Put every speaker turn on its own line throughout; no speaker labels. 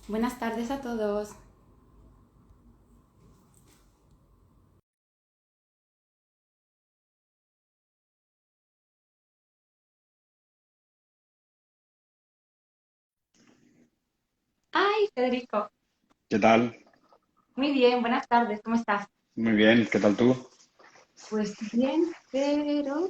Buenas tardes a todos. Ay, Federico.
¿Qué tal?
Muy bien, buenas tardes. ¿Cómo estás?
Muy bien, ¿qué tal tú?
Pues bien, pero...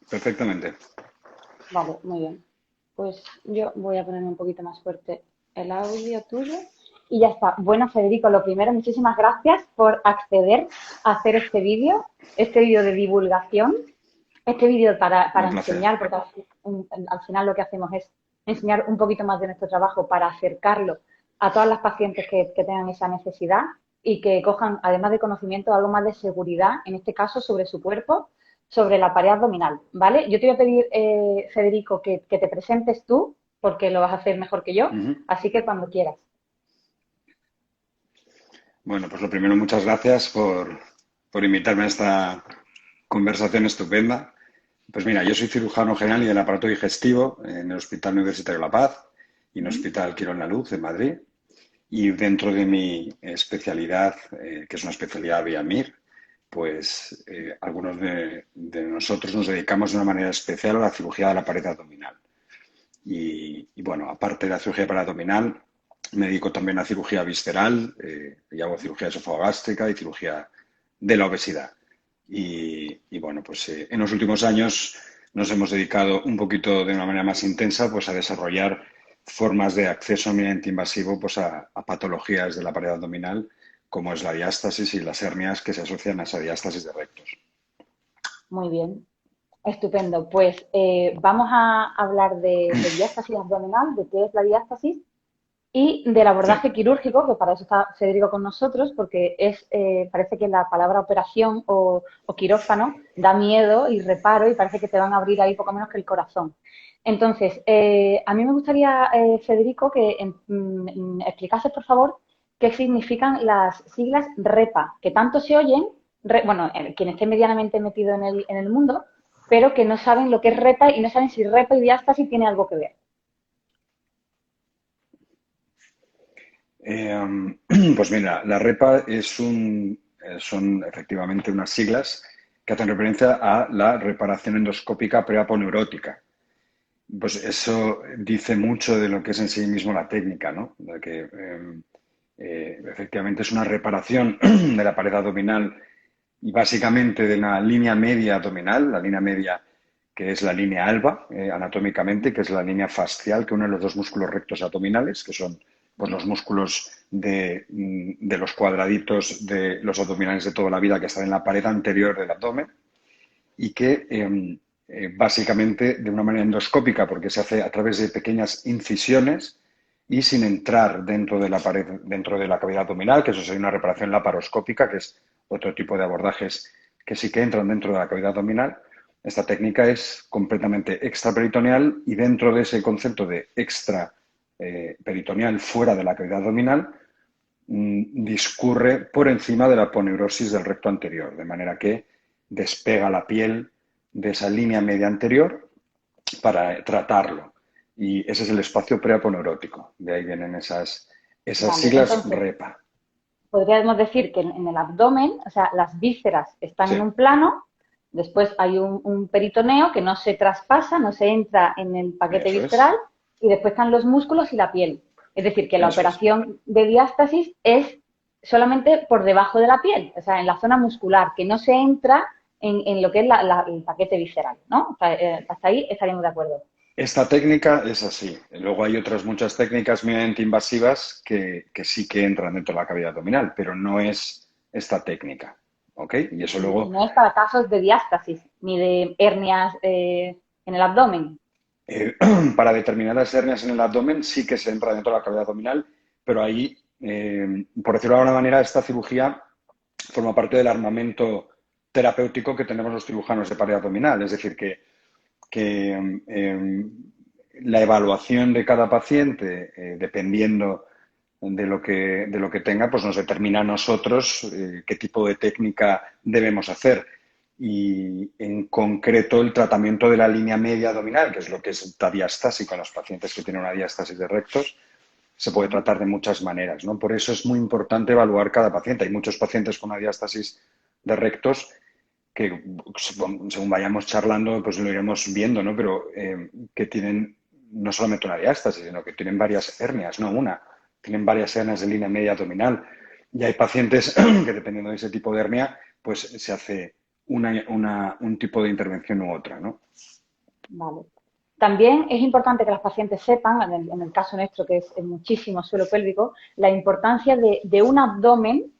Perfectamente.
Vale, muy bien. Pues yo voy a poner un poquito más fuerte el audio tuyo y ya está. Bueno, Federico, lo primero, muchísimas gracias por acceder a hacer este vídeo de divulgación, este vídeo
Un
para
placer.
enseñar, porque al final lo que hacemos es enseñar un poquito más de nuestro trabajo para acercarlo a todas las pacientes que tengan esa necesidad y que cojan, además de conocimiento, algo más de seguridad, en este caso sobre su cuerpo, sobre la pared abdominal, ¿vale? Yo te voy a pedir, Federico, que te presentes tú, porque lo vas a hacer mejor que yo,
Ujú.
así que cuando quieras.
Bueno, pues lo primero, muchas gracias por invitarme a esta conversación estupenda. Pues mira, yo soy cirujano general y del aparato digestivo en el Hospital Universitario La Paz y en el
¿Mm?
Hospital Quirón La Luz de Madrid. Y dentro de mi especialidad, que es una especialidad vía MIR, pues algunos de nosotros nos dedicamos de una manera especial a la cirugía de la pared abdominal. Y bueno, aparte de la cirugía paraabdominal, me dedico también a cirugía visceral, y hago cirugía esofagástrica y cirugía de la obesidad. Y bueno, pues en los últimos años nos hemos dedicado un poquito de una manera más intensa pues a desarrollar formas de acceso minimamente invasivo pues a patologías de la pared abdominal, como es la diástasis y las hernias que se asocian a esa diástasis de rectos.
Muy bien, estupendo. Pues vamos a hablar de diástasis abdominal, de qué es la diástasis y del
Sí.
abordaje quirúrgico, que para eso está Federico con nosotros, porque parece que la palabra operación o quirófano da miedo y reparo y parece que te van a abrir ahí poco menos que el corazón. Entonces, a mí me gustaría, Federico, que explicases, por favor, qué significan las siglas REPA, que tanto se oyen, bueno, quien esté medianamente metido en el mundo, pero que no saben lo que es REPA y no saben si REPA y diástasis tiene algo que ver.
Eh, pues mira, la REPA son efectivamente unas siglas que hacen referencia a la reparación endoscópica preaponeurótica. Pues eso dice mucho de lo que es en sí mismo la técnica, ¿no? De que efectivamente es una reparación de la pared abdominal y básicamente de la línea media abdominal, la línea media que es la línea alba anatómicamente, que es la línea fascial que une los dos músculos rectos abdominales, que son pues, los músculos de los cuadraditos de los abdominales de toda la vida que están en la pared anterior del abdomen y que básicamente de una manera endoscópica, porque se hace a través de pequeñas incisiones y sin entrar dentro de la pared, dentro de la cavidad abdominal, que eso sería una reparación laparoscópica, que es otro tipo de abordajes que sí que entran dentro de la cavidad abdominal. Esta técnica es completamente extraperitoneal y dentro de ese concepto de extra peritoneal fuera de la cavidad abdominal discurre por encima de la poneurosis del recto anterior, de manera que despega la piel de esa línea media anterior para tratarlo. Y ese es el espacio preaponeurótico. De ahí vienen esas
Vale,
siglas
entonces,
REPA.
podríamos decir que en el abdomen, o sea, las vísceras están
Sí,
en un plano, después hay un peritoneo que no se traspasa, no se entra en el paquete
eso
visceral,
es.
y después están los músculos y la piel. Es decir, que la
Eso es.
operación de diástasis es solamente por debajo de la piel, o sea, en la zona muscular, que no se entra en lo que es el paquete visceral, ¿no? O sea, hasta ahí estaríamos de acuerdo.
Esta técnica es así. Luego hay otras muchas técnicas mínimamente invasivas que sí que entran dentro de la cavidad abdominal, pero no es esta técnica. ¿Ok? Y eso
Y
luego
no es para casos de diástasis ni de hernias en el abdomen.
Eh, para determinadas hernias en el abdomen sí que se entra dentro de la cavidad abdominal, pero ahí, por decirlo de alguna manera, esta cirugía forma parte del armamento terapéutico que tenemos los cirujanos de pared abdominal. Es decir, que la evaluación de cada paciente, dependiendo de lo que tenga, pues nos determina a nosotros qué tipo de técnica debemos hacer. Y en concreto el tratamiento de la línea media abdominal, que es lo que es la diastásica en los pacientes que tienen una diástasis de rectos, se puede tratar de muchas maneras, ¿no? Por eso es muy importante evaluar cada paciente. Hay muchos pacientes con una diástasis de rectos que, según vayamos charlando, pues lo iremos viendo, ¿no? Pero que tienen no solamente una diástasis, sino que tienen varias hernias, no una, tienen varias hernias de línea media abdominal. Y hay pacientes que, dependiendo de ese tipo de hernia, pues se hace un tipo de intervención u otra, ¿no?
Vale. También es importante que los pacientes sepan, en el caso nuestro, que es muchísimo suelo pélvico, la importancia de un abdomen,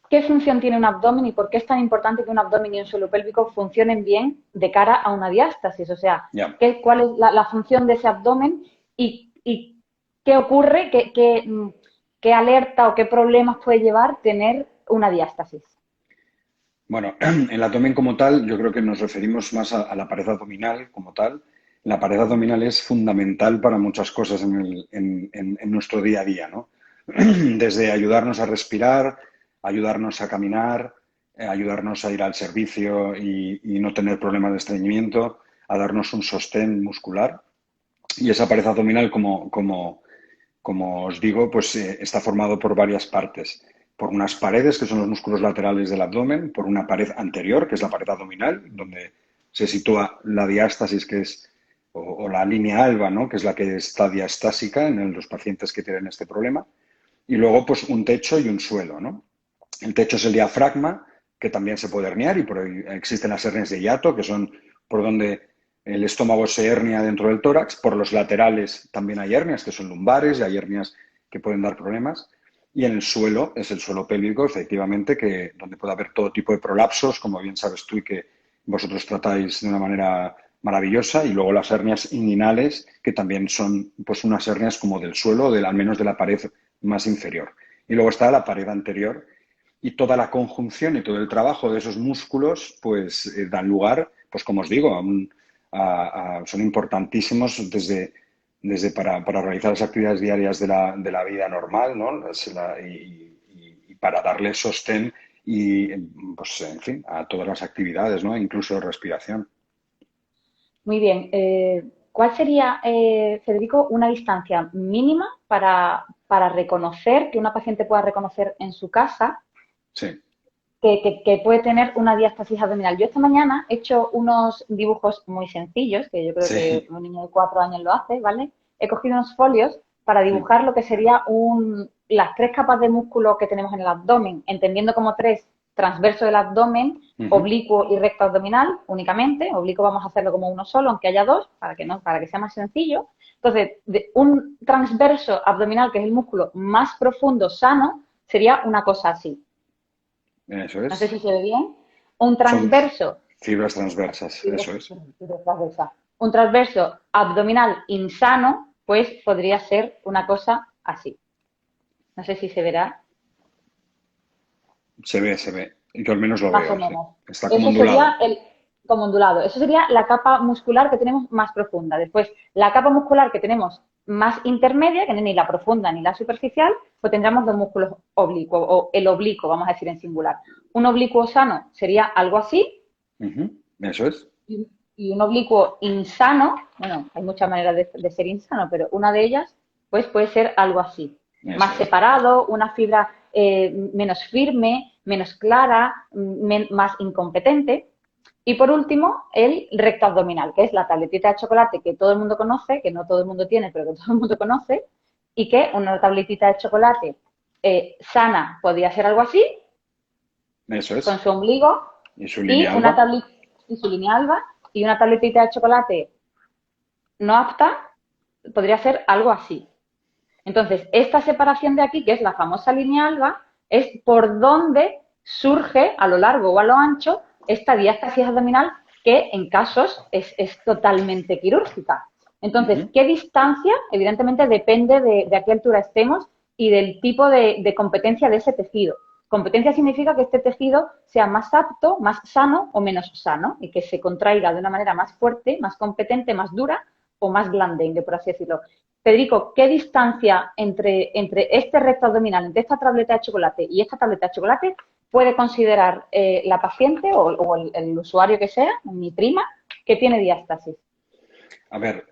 qué función tiene un abdomen y por qué es tan importante que un abdomen y un suelo pélvico funcionen bien de cara a una diástasis. O sea,
Ya.
cuál es la función de ese abdomen y qué ocurre, qué alerta o qué problemas puede llevar tener una diástasis.
Bueno, el abdomen como tal, yo creo que nos referimos más a la pared abdominal como tal. La pared abdominal es fundamental para muchas cosas en nuestro día a día, ¿no? Desde ayudarnos a respirar, ayudarnos a caminar, ayudarnos a ir al servicio y no tener problemas de estreñimiento, a darnos un sostén muscular. Y esa pared abdominal, como os digo, pues está formado por varias partes. Por unas paredes, que son los músculos laterales del abdomen, por una pared anterior, que es la pared abdominal, donde se sitúa la diástasis, que es, o la línea alba, ¿no? Que es la que está diastásica en los pacientes que tienen este problema. Y luego, pues, un techo y un suelo, ¿no? El techo es el diafragma, que también se puede herniar, y por ahí existen las hernias de hiato, que son por donde el estómago se hernia dentro del tórax. Por los laterales también hay hernias, que son lumbares, y hay hernias que pueden dar problemas. Y en el suelo, es el suelo pélvico, efectivamente, donde puede haber todo tipo de prolapsos, como bien sabes tú y que vosotros tratáis de una manera maravillosa. Y luego las hernias inguinales, que también son pues unas hernias como del suelo, al menos de la pared más inferior. Y luego está la pared anterior, y toda la conjunción y todo el trabajo de esos músculos pues dan lugar, pues como os digo, son importantísimos desde para realizar las actividades diarias de la vida normal, ¿no? Y para darle sostén y, pues, en fin, a todas las actividades, ¿no? Incluso respiración.
Muy bien. ¿Cuál sería, Federico, una distancia mínima para reconocer, que una paciente pueda reconocer en su casa
Sí.
que puede tener una diástasis abdominal? Yo esta mañana he hecho unos dibujos muy sencillos, que yo creo que
Sí.
un niño de 4 años lo hace, ¿vale? He cogido unos folios para dibujar lo que sería las 3 capas de músculo que tenemos en el abdomen, entendiendo como 3: transverso del abdomen,
Ujú.
oblicuo y recto abdominal únicamente. Oblicuo vamos a hacerlo como uno solo, aunque haya 2, para que sea más sencillo. Entonces, un transverso abdominal, que es el músculo más profundo, sano, sería una cosa así.
Eso
No sé si
es.
se ve bien. Un
Son
transverso,
fibras transversas, eso es.
un transverso abdominal insano, pues podría ser una cosa así. No sé si se verá.
Se ve. Yo al menos lo
Más o
veo, sí.
menos.
Está como
Eso sería
ondulado.
como ondulado. Eso sería la capa muscular que tenemos más profunda. Después, la capa muscular que tenemos más intermedia, que no es ni la profunda ni la superficial, pues tendríamos 2 músculos oblicuos, o el oblicuo, vamos a decir en singular. Un oblicuo sano sería algo así,
Ujú. Eso es.
y un oblicuo insano, bueno, hay muchas maneras de ser insano, pero una de ellas, pues puede ser algo así.
Eso
Más
es.
separado, una fibra menos firme, menos clara, más incompetente. Y por último, el recto abdominal, que es la tabletita de chocolate que todo el mundo conoce, que no todo el mundo tiene, pero que todo el mundo conoce, y que una tabletita de chocolate sana podría ser algo así,
Eso
con
es.
su ombligo
Y su
y
línea
una
alba.
tablita y su línea alba, y una tabletita de chocolate no apta podría ser algo así. Entonces, esta separación de aquí, que es la famosa línea alba, es por donde surge a lo largo o a lo ancho esta diástasis abdominal, que en casos es totalmente quirúrgica. Entonces,
Ujú.
¿qué distancia? Evidentemente depende de a qué altura estemos y del tipo de competencia de ese tejido. Competencia significa que este tejido sea más apto, más sano o menos sano y que se contraiga de una manera más fuerte, más competente, más dura o más blandengue, por así decirlo. Federico, ¿qué distancia entre este recto abdominal, entre esta tableta de chocolate y esta tableta de chocolate puede considerar la paciente o el usuario que sea, mi prima, que tiene diástasis?
A ver,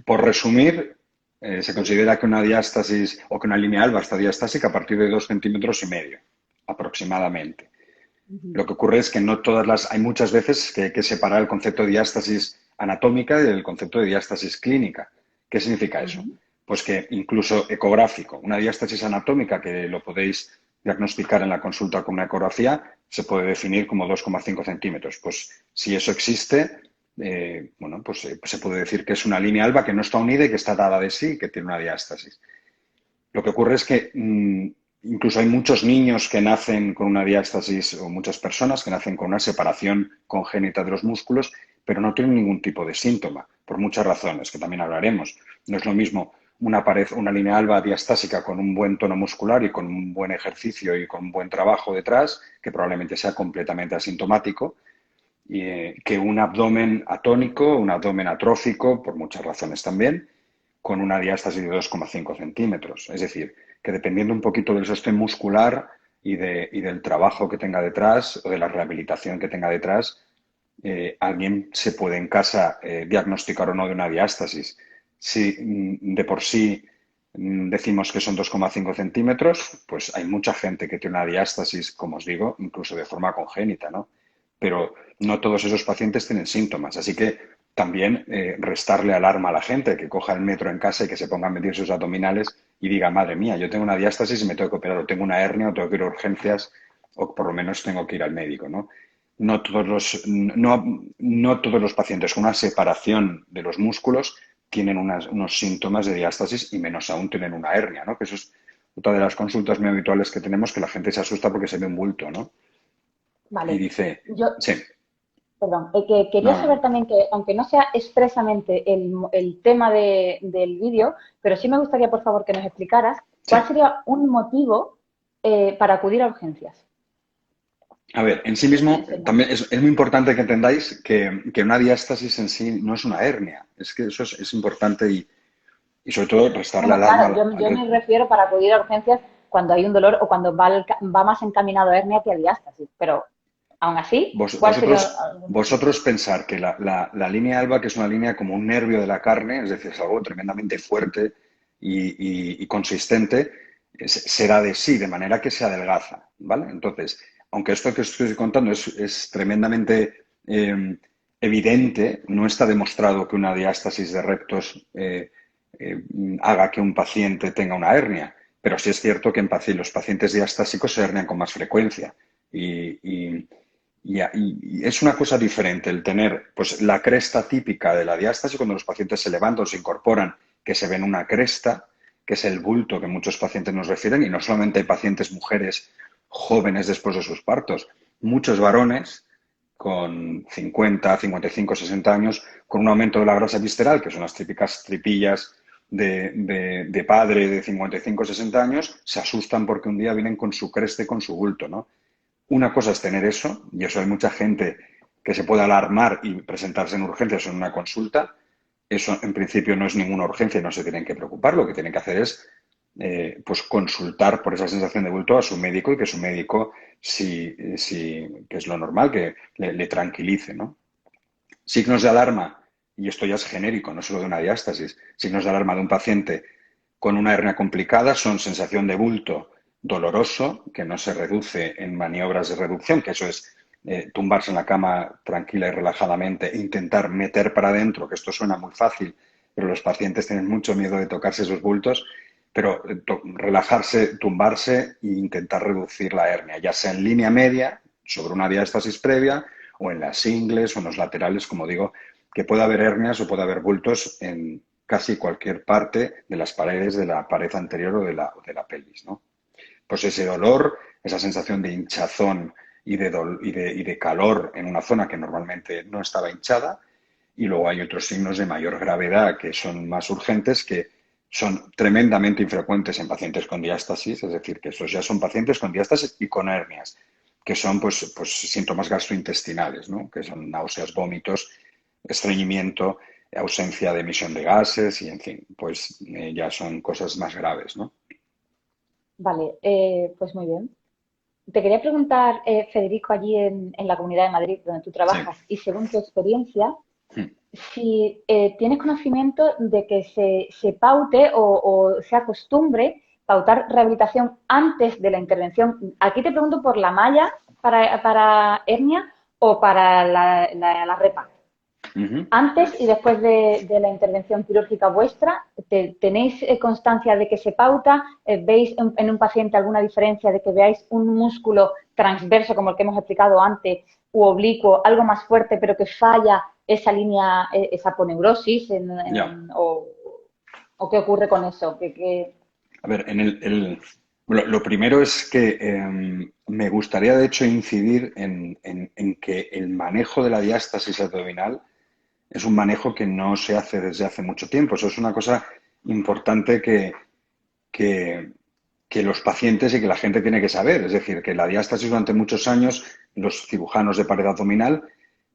por resumir, se considera que una diástasis o que una línea alba está diastásica a partir de 2,5 cm aproximadamente.
Ujú,
Lo que ocurre es que no todas las, hay muchas veces que hay que separar el concepto de diástasis anatómica del concepto de diástasis clínica. ¿Qué significa eso?
ujú.
Pues que incluso ecográfico, una diástasis anatómica que lo podéis diagnosticar en la consulta con una ecografía, se puede definir como 2,5 centímetros. Pues si eso existe, bueno, pues se puede decir que es una línea alba que no está unida y que está dada de sí y que tiene una diástasis. Lo que ocurre es que incluso hay muchos niños que nacen con una diástasis o muchas personas que nacen con una separación congénita de los músculos, pero no tienen ningún tipo de síntoma, por muchas razones, que también hablaremos. No es lo mismo una línea alba diastásica con un buen tono muscular y con un buen ejercicio y con un buen trabajo detrás, que probablemente sea completamente asintomático, que un abdomen atónico, un abdomen atrófico, por muchas razones también, con una diástasis de 2,5 centímetros. Es decir, que dependiendo un poquito del sostén muscular y del trabajo que tenga detrás o de la rehabilitación que tenga detrás, alguien se puede en casa diagnosticar o no de una diástasis. Si de por sí decimos que son 2,5 centímetros, pues hay mucha gente que tiene una diástasis, como os digo, incluso de forma congénita, ¿no? Pero no todos esos pacientes tienen síntomas, así que también restarle alarma a la gente que coja el metro en casa y que se ponga a medir sus abdominales y diga, madre mía, yo tengo una diástasis y me tengo que operar, o tengo una hernia, o tengo que ir a urgencias, o por lo menos tengo que ir al médico, ¿no? No todos los pacientes con una separación de los músculos tienen unos síntomas de diástasis y menos aún tienen una hernia, ¿no? Que eso es otra de las consultas muy habituales que tenemos, que la gente se asusta porque se ve un bulto, ¿no? Y
Vale.
dice,
Yo,
sí,
perdón, que quería
no,
saber también que, aunque no sea expresamente el tema del vídeo, pero sí me gustaría, por favor, que nos explicaras
sí.
cuál sería un motivo para acudir a urgencias.
A ver, en sí
Me
mismo
enseñas.
también es muy importante que entendáis que una diástasis en sí no es una hernia. Es que eso es importante y sobre todo restarle
Bueno,
alarma
claro, yo me refiero para acudir a urgencias cuando hay un dolor o cuando va más encaminado a hernia que a diástasis. Pero, aún así, ¿cuál sería algún motivo?
Vosotros pensar que la línea alba, que es una línea como un nervio de la carne, es decir, es algo tremendamente fuerte y consistente, será de sí, de manera que se adelgaza, ¿vale? Entonces, aunque esto que os estoy contando es tremendamente evidente, no está demostrado que una diástasis de rectos eh, haga que un paciente tenga una hernia, pero sí es cierto que los pacientes diastásicos se hernian con más frecuencia. Y, y- y es una cosa diferente el tener pues, la cresta típica de la diástasis cuando los pacientes se levantan o se incorporan, que se ven una cresta, que es el bulto que muchos pacientes nos refieren, y no solamente hay pacientes mujeres jóvenes después de sus partos, muchos varones con 50, 55, 60 años, con un aumento de la grasa visceral, que son las típicas tripillas de padre de 55, 60 años, se asustan porque un día vienen con su cresta y con su bulto, ¿no? Una cosa es tener eso, y eso hay mucha gente que se puede alarmar y presentarse en urgencias o en una consulta. Eso en principio no es ninguna urgencia y no se tienen que preocupar. Lo que tienen que hacer es pues consultar por esa sensación de bulto a su médico y que su médico, que es lo normal, que le tranquilice, ¿no? Signos de alarma, y esto ya es genérico, no solo de una diástasis, signos de alarma de un paciente con una hernia complicada son sensación de bulto doloroso, que no se reduce en maniobras de reducción, que eso es tumbarse en la cama tranquila y relajadamente e intentar meter para adentro, que esto suena muy fácil, pero los pacientes tienen mucho miedo de tocarse esos bultos, pero relajarse, tumbarse e intentar reducir la hernia, ya sea en línea media, sobre una diástasis previa, o en las ingles o en los laterales, como digo, que puede haber hernias o puede haber bultos en casi cualquier parte de las paredes de la pared anterior o de la pelvis, ¿no? Pues ese dolor, esa sensación de hinchazón y de calor en una zona que normalmente no estaba hinchada, y luego hay otros signos de mayor gravedad que son más urgentes, que son tremendamente infrecuentes en pacientes con diástasis, es decir, que esos ya son pacientes con diástasis y con hernias, que son pues síntomas gastrointestinales, ¿no? Que son náuseas, vómitos, estreñimiento, ausencia de emisión de gases y, en fin, pues ya son cosas más graves, ¿no?
Vale, pues muy bien. Te quería preguntar, Federico, allí en la Comunidad de Madrid, donde tú
Sí.
trabajas, y según tu experiencia,
Mm.
si tienes conocimiento de que se paute o se acostumbre pautar rehabilitación antes de la intervención. Aquí te pregunto por la malla para hernia o para la repa.
Ujú.
Antes y después de la intervención quirúrgica vuestra, ¿tenéis constancia de que se pauta? ¿Veis en un paciente alguna diferencia de que veáis un músculo transverso, como el que hemos explicado antes, u oblicuo, algo más fuerte, pero que falla esa línea, esa aponeurosis?
Ya.
¿O qué ocurre con eso?
A ver, lo primero es que me gustaría, de hecho, incidir en que el manejo de la diástasis abdominal es un manejo que no se hace desde hace mucho tiempo. Eso es una cosa importante que, que los pacientes y que la gente tiene que saber. Es decir, que la diástasis durante muchos años, los cirujanos de pared abdominal,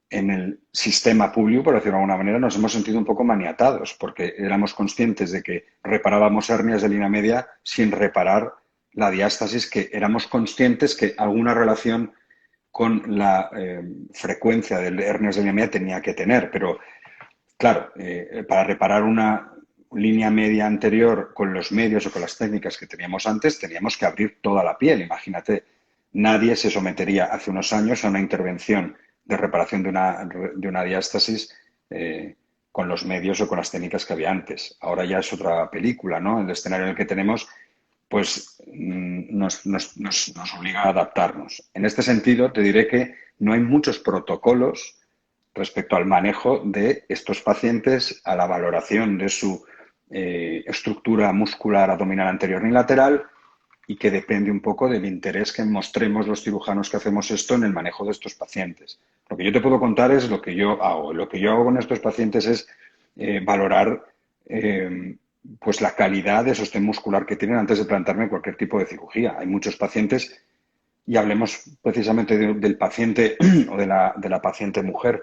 en el sistema público, por decirlo de alguna manera, nos hemos sentido un poco maniatados, porque éramos conscientes de que reparábamos hernias de línea media sin reparar la diástasis, que éramos conscientes que alguna relación con la frecuencia de hernias de línea media tenía que tener, pero claro, para reparar una línea media anterior con los medios o con las técnicas que teníamos antes, teníamos que abrir toda la piel. Imagínate, nadie se sometería hace unos años a una intervención de reparación de una diástasis con los medios o con las técnicas que había antes. Ahora ya es otra película, ¿no? El escenario en el que tenemos, pues nos obliga a adaptarnos. En este sentido, te diré que no hay muchos protocolos respecto al manejo de estos pacientes, a la valoración de su estructura muscular abdominal anterior ni lateral y que depende un poco del interés que mostremos los cirujanos que hacemos esto en el manejo de estos pacientes. Lo que yo te puedo contar es lo que yo hago. Lo que yo hago con estos pacientes es valorar pues la calidad de sostén muscular que tienen antes de plantarme cualquier tipo de cirugía. Hay muchos pacientes, y hablemos precisamente del paciente o de la paciente mujer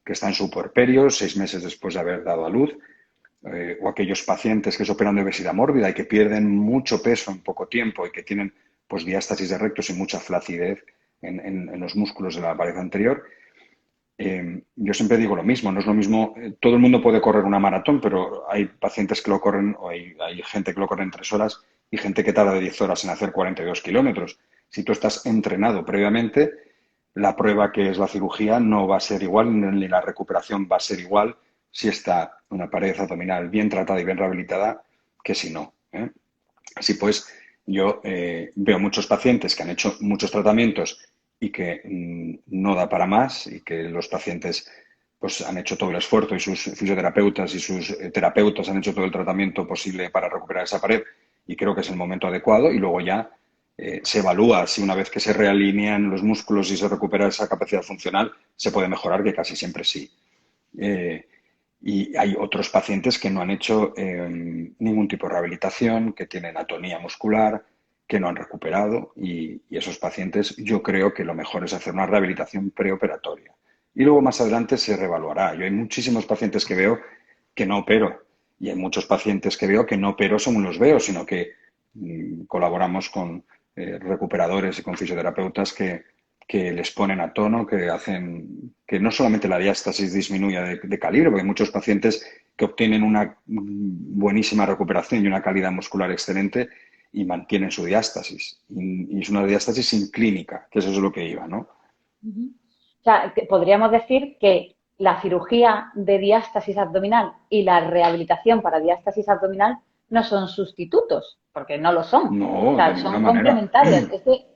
que está en su puerperio, 6 meses después de haber dado a luz, o aquellos pacientes que se operan de obesidad mórbida y que pierden mucho peso en poco tiempo y que tienen pues diástasis de rectos y mucha flacidez en los músculos de la pared anterior. Yo siempre digo lo mismo, no es lo mismo, todo el mundo puede correr una maratón, pero hay pacientes que lo corren, o hay gente que lo corre en 3 horas y gente que tarda de 10 horas en hacer 42 kilómetros. Si tú estás entrenado previamente, la prueba que es la cirugía no va a ser igual, ni la recuperación va a ser igual si está una pared abdominal bien tratada y bien rehabilitada que si no, ¿eh? Así pues, yo veo muchos pacientes que han hecho muchos tratamientos y que no da para más y que los pacientes pues han hecho todo el esfuerzo y sus fisioterapeutas y sus terapeutas han hecho todo el tratamiento posible para recuperar esa pared y creo que es el momento adecuado y luego ya se evalúa si una vez que se realinean los músculos y se recupera esa capacidad funcional se puede mejorar, que casi siempre sí. Eh, y hay otros pacientes que no han hecho ningún tipo de rehabilitación, que tienen atonía muscular, que no han recuperado y esos pacientes yo creo que lo mejor es hacer una rehabilitación preoperatoria. Y luego más adelante se reevaluará. Yo hay muchísimos pacientes que veo que no opero y hay muchos pacientes que veo que no opero según los veo, sino que colaboramos con recuperadores y con fisioterapeutas que les ponen a tono, que hacen que no solamente la diástasis disminuya de calibre, porque hay muchos pacientes que obtienen una buenísima recuperación y una calidad muscular excelente y mantienen su diástasis. Y es una diástasis sin clínica, que eso es lo que iba, ¿no?
Uh-huh. O sea, que podríamos decir que la cirugía de diástasis abdominal y la rehabilitación para diástasis abdominal no son sustitutos, porque no lo son. O
No, de
sea,
ninguna
son
manera.
complementarias. Es que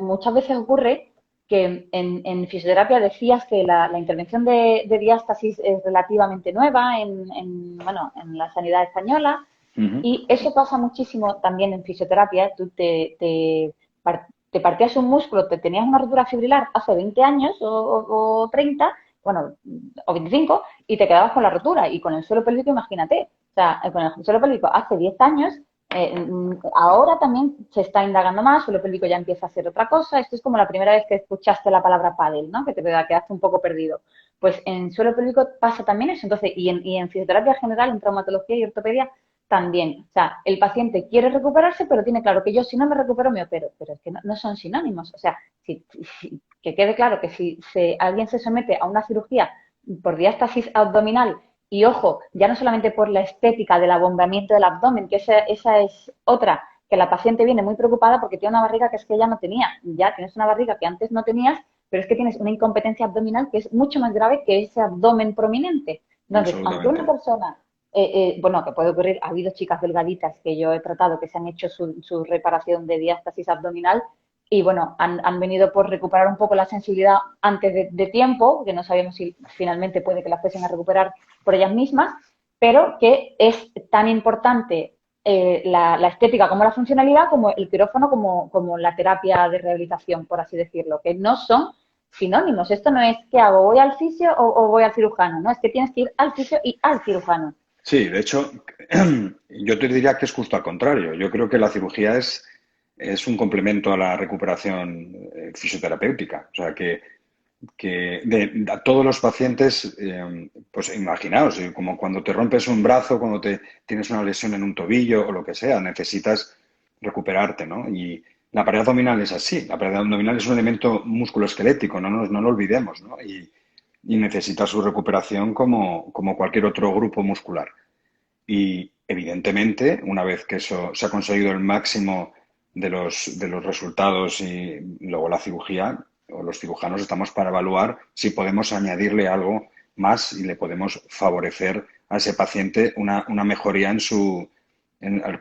muchas veces ocurre que en fisioterapia decías que la intervención de diástasis es relativamente nueva bueno, en la sanidad española
Uh-huh.
y eso pasa muchísimo también en fisioterapia. Tú te partías un músculo, te tenías una rotura fibrilar hace 20 años o 30 bueno, o 25, y te quedabas con la rotura. Y con el suelo pélvico, imagínate. O sea, con el suelo pélvico hace 10 años, ahora también se está indagando más, el suelo pélvico ya empieza a ser otra cosa. Esto es como la primera vez que escuchaste la palabra pádel, ¿no? Que te quedaste un poco perdido. Pues en suelo pélvico pasa también eso. Entonces, y en fisioterapia general, en traumatología y ortopedia, también. O sea, el paciente quiere recuperarse, pero tiene claro que yo si no me recupero me opero. Pero es que no son sinónimos. O sea, que quede claro que si alguien se somete a una cirugía por diástasis abdominal y ojo, ya no solamente por la estética del abombamiento del abdomen, que esa es otra, que la paciente viene muy preocupada porque tiene una barriga que es que ella no tenía. Ya tienes una barriga que antes no tenías, pero es que tienes una incompetencia abdominal que es mucho más grave que ese abdomen prominente. Entonces, aunque una
Absolutamente.
persona, bueno, que puede ocurrir, ha habido chicas delgaditas que yo he tratado que se han hecho su reparación de diástasis abdominal y bueno, han venido por recuperar un poco la sensibilidad antes de tiempo, que no sabíamos si finalmente puede que la fuesen a recuperar por ellas mismas, pero que es tan importante la estética como la funcionalidad, como el quirófano, como la terapia de rehabilitación, por así decirlo, que no son sinónimos. Esto no es que hago, voy al fisio o voy al cirujano, no, es que tienes que ir al fisio y al cirujano.
Sí, de hecho, yo te diría que es justo al contrario. Yo creo que la cirugía es un complemento a la recuperación fisioterapéutica. O sea, que a todos los pacientes, pues imaginaos, como cuando te rompes un brazo, cuando tienes una lesión en un tobillo o lo que sea, necesitas recuperarte, ¿no? Y la pared abdominal es así. La pared abdominal es un elemento musculoesquelético, no lo olvidemos, ¿no? Y necesita su recuperación como cualquier otro grupo muscular. Y evidentemente, una vez que eso se ha conseguido el máximo de los resultados y luego la cirugía o los cirujanos estamos para evaluar si podemos añadirle algo más y le podemos favorecer a ese paciente una mejoría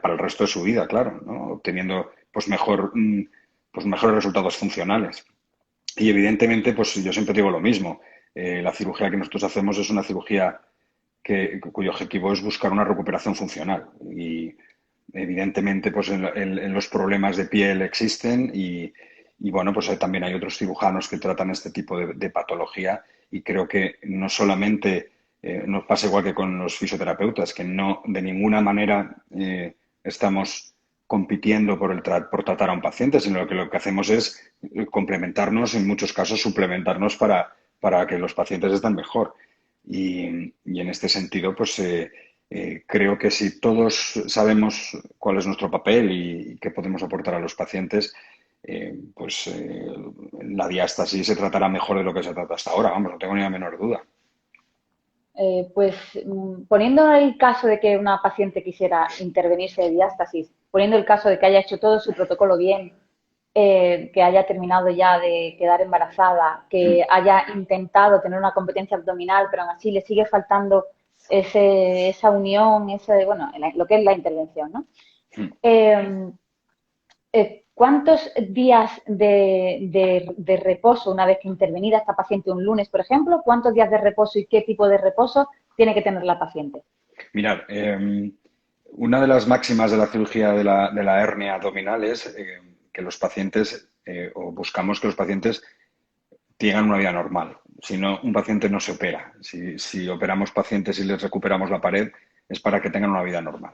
para el resto de su vida, claro, ¿no? Obteniendo pues mejores resultados funcionales. Y evidentemente, pues yo siempre digo lo mismo. La cirugía que nosotros hacemos es una cirugía cuyo objetivo es buscar una recuperación funcional. Y evidentemente, pues en los problemas de piel existen y bueno, pues también hay otros cirujanos que tratan este tipo de patología y creo que no solamente nos pasa igual que con los fisioterapeutas, que no de ninguna manera estamos compitiendo por tratar a un paciente, sino que lo que hacemos es complementarnos, en muchos casos suplementarnos para que los pacientes estén mejor. Y en este sentido, pues creo que si todos sabemos cuál es nuestro papel y qué podemos aportar a los pacientes, la diástasis se tratará mejor de lo que se trata hasta ahora, vamos, no tengo ni la menor duda.
Pues poniendo el caso de que una paciente quisiera intervenirse de diástasis, poniendo el caso de que haya hecho todo su protocolo bien, que haya terminado ya de quedar embarazada, que
Mm,
haya intentado tener una competencia abdominal, pero aún así le sigue faltando esa unión, bueno, lo que es la intervención, ¿no?
mm.
Eh, ¿Cuántos días de reposo, una vez que intervenida esta paciente un lunes, por ejemplo, cuántos días de reposo y qué tipo de reposo tiene que tener la paciente?
Mirad, una de las máximas de la cirugía de la hernia abdominal es que los pacientes, o buscamos que los pacientes tengan una vida normal. Si no, un paciente no se opera. Si operamos pacientes y les recuperamos la pared, es para que tengan una vida normal.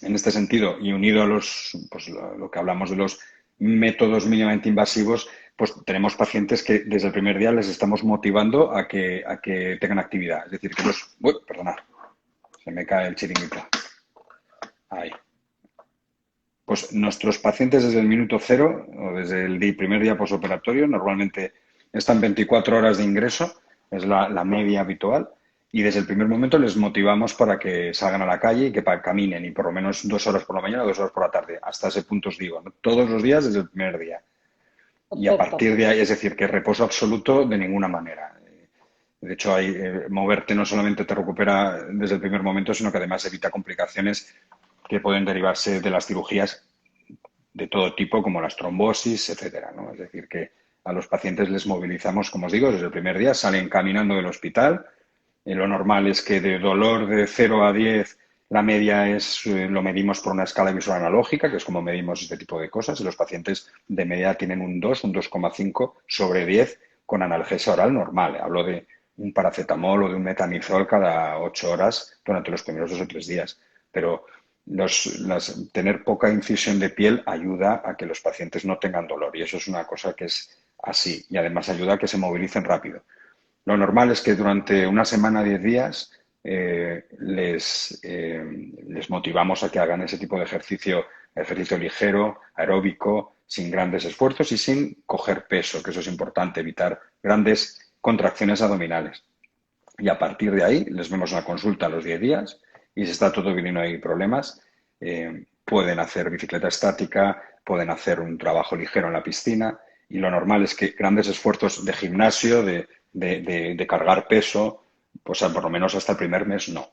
En este sentido, y unido a pues, lo que hablamos de los métodos mínimamente invasivos, pues tenemos pacientes que desde el primer día les estamos motivando a que tengan actividad. Es decir, que Uy, perdonad, se me cae el chiringuito. Ahí. Pues nuestros pacientes desde el minuto cero o desde el primer día posoperatorio normalmente están 24 horas de ingreso, es la media habitual, y desde el primer momento les motivamos para que salgan a la calle y que caminen, y por lo menos 2 horas por la mañana, 2 horas por la tarde. Hasta ese punto os digo, ¿no? Todos los días desde el primer día. Y a
Perfecto.
partir de ahí, es decir, que reposo absoluto de ninguna manera. De hecho, moverte no solamente te recupera desde el primer momento, sino que además evita complicaciones que pueden derivarse de las cirugías de todo tipo, como las trombosis, etcétera, ¿no? Es decir, que a los pacientes les movilizamos, como os digo, desde el primer día, salen caminando del hospital. Lo normal es que de dolor de 0 a 10, la media lo medimos por una escala visual analógica, que es como medimos este tipo de cosas, y los pacientes de media tienen un 2,5 sobre 10 con analgesia oral normal. Hablo de un paracetamol o de un metamizol cada 8 horas durante los primeros 2 o 3 días. Pero tener poca incisión de piel ayuda a que los pacientes no tengan dolor y eso es una cosa que es así y además ayuda a que se movilicen rápido. Lo normal es que durante una semana, 10 días, les motivamos a que hagan ese tipo de ejercicio ligero, aeróbico, sin grandes esfuerzos y sin coger peso, que eso es importante, evitar grandes contracciones abdominales. Y a partir de ahí les vemos una consulta a los 10 días y si está todo bien y no hay problemas, pueden hacer bicicleta estática, pueden hacer un trabajo ligero en la piscina y lo normal es que grandes esfuerzos de gimnasio, de cargar peso, pues por lo menos hasta el primer mes no.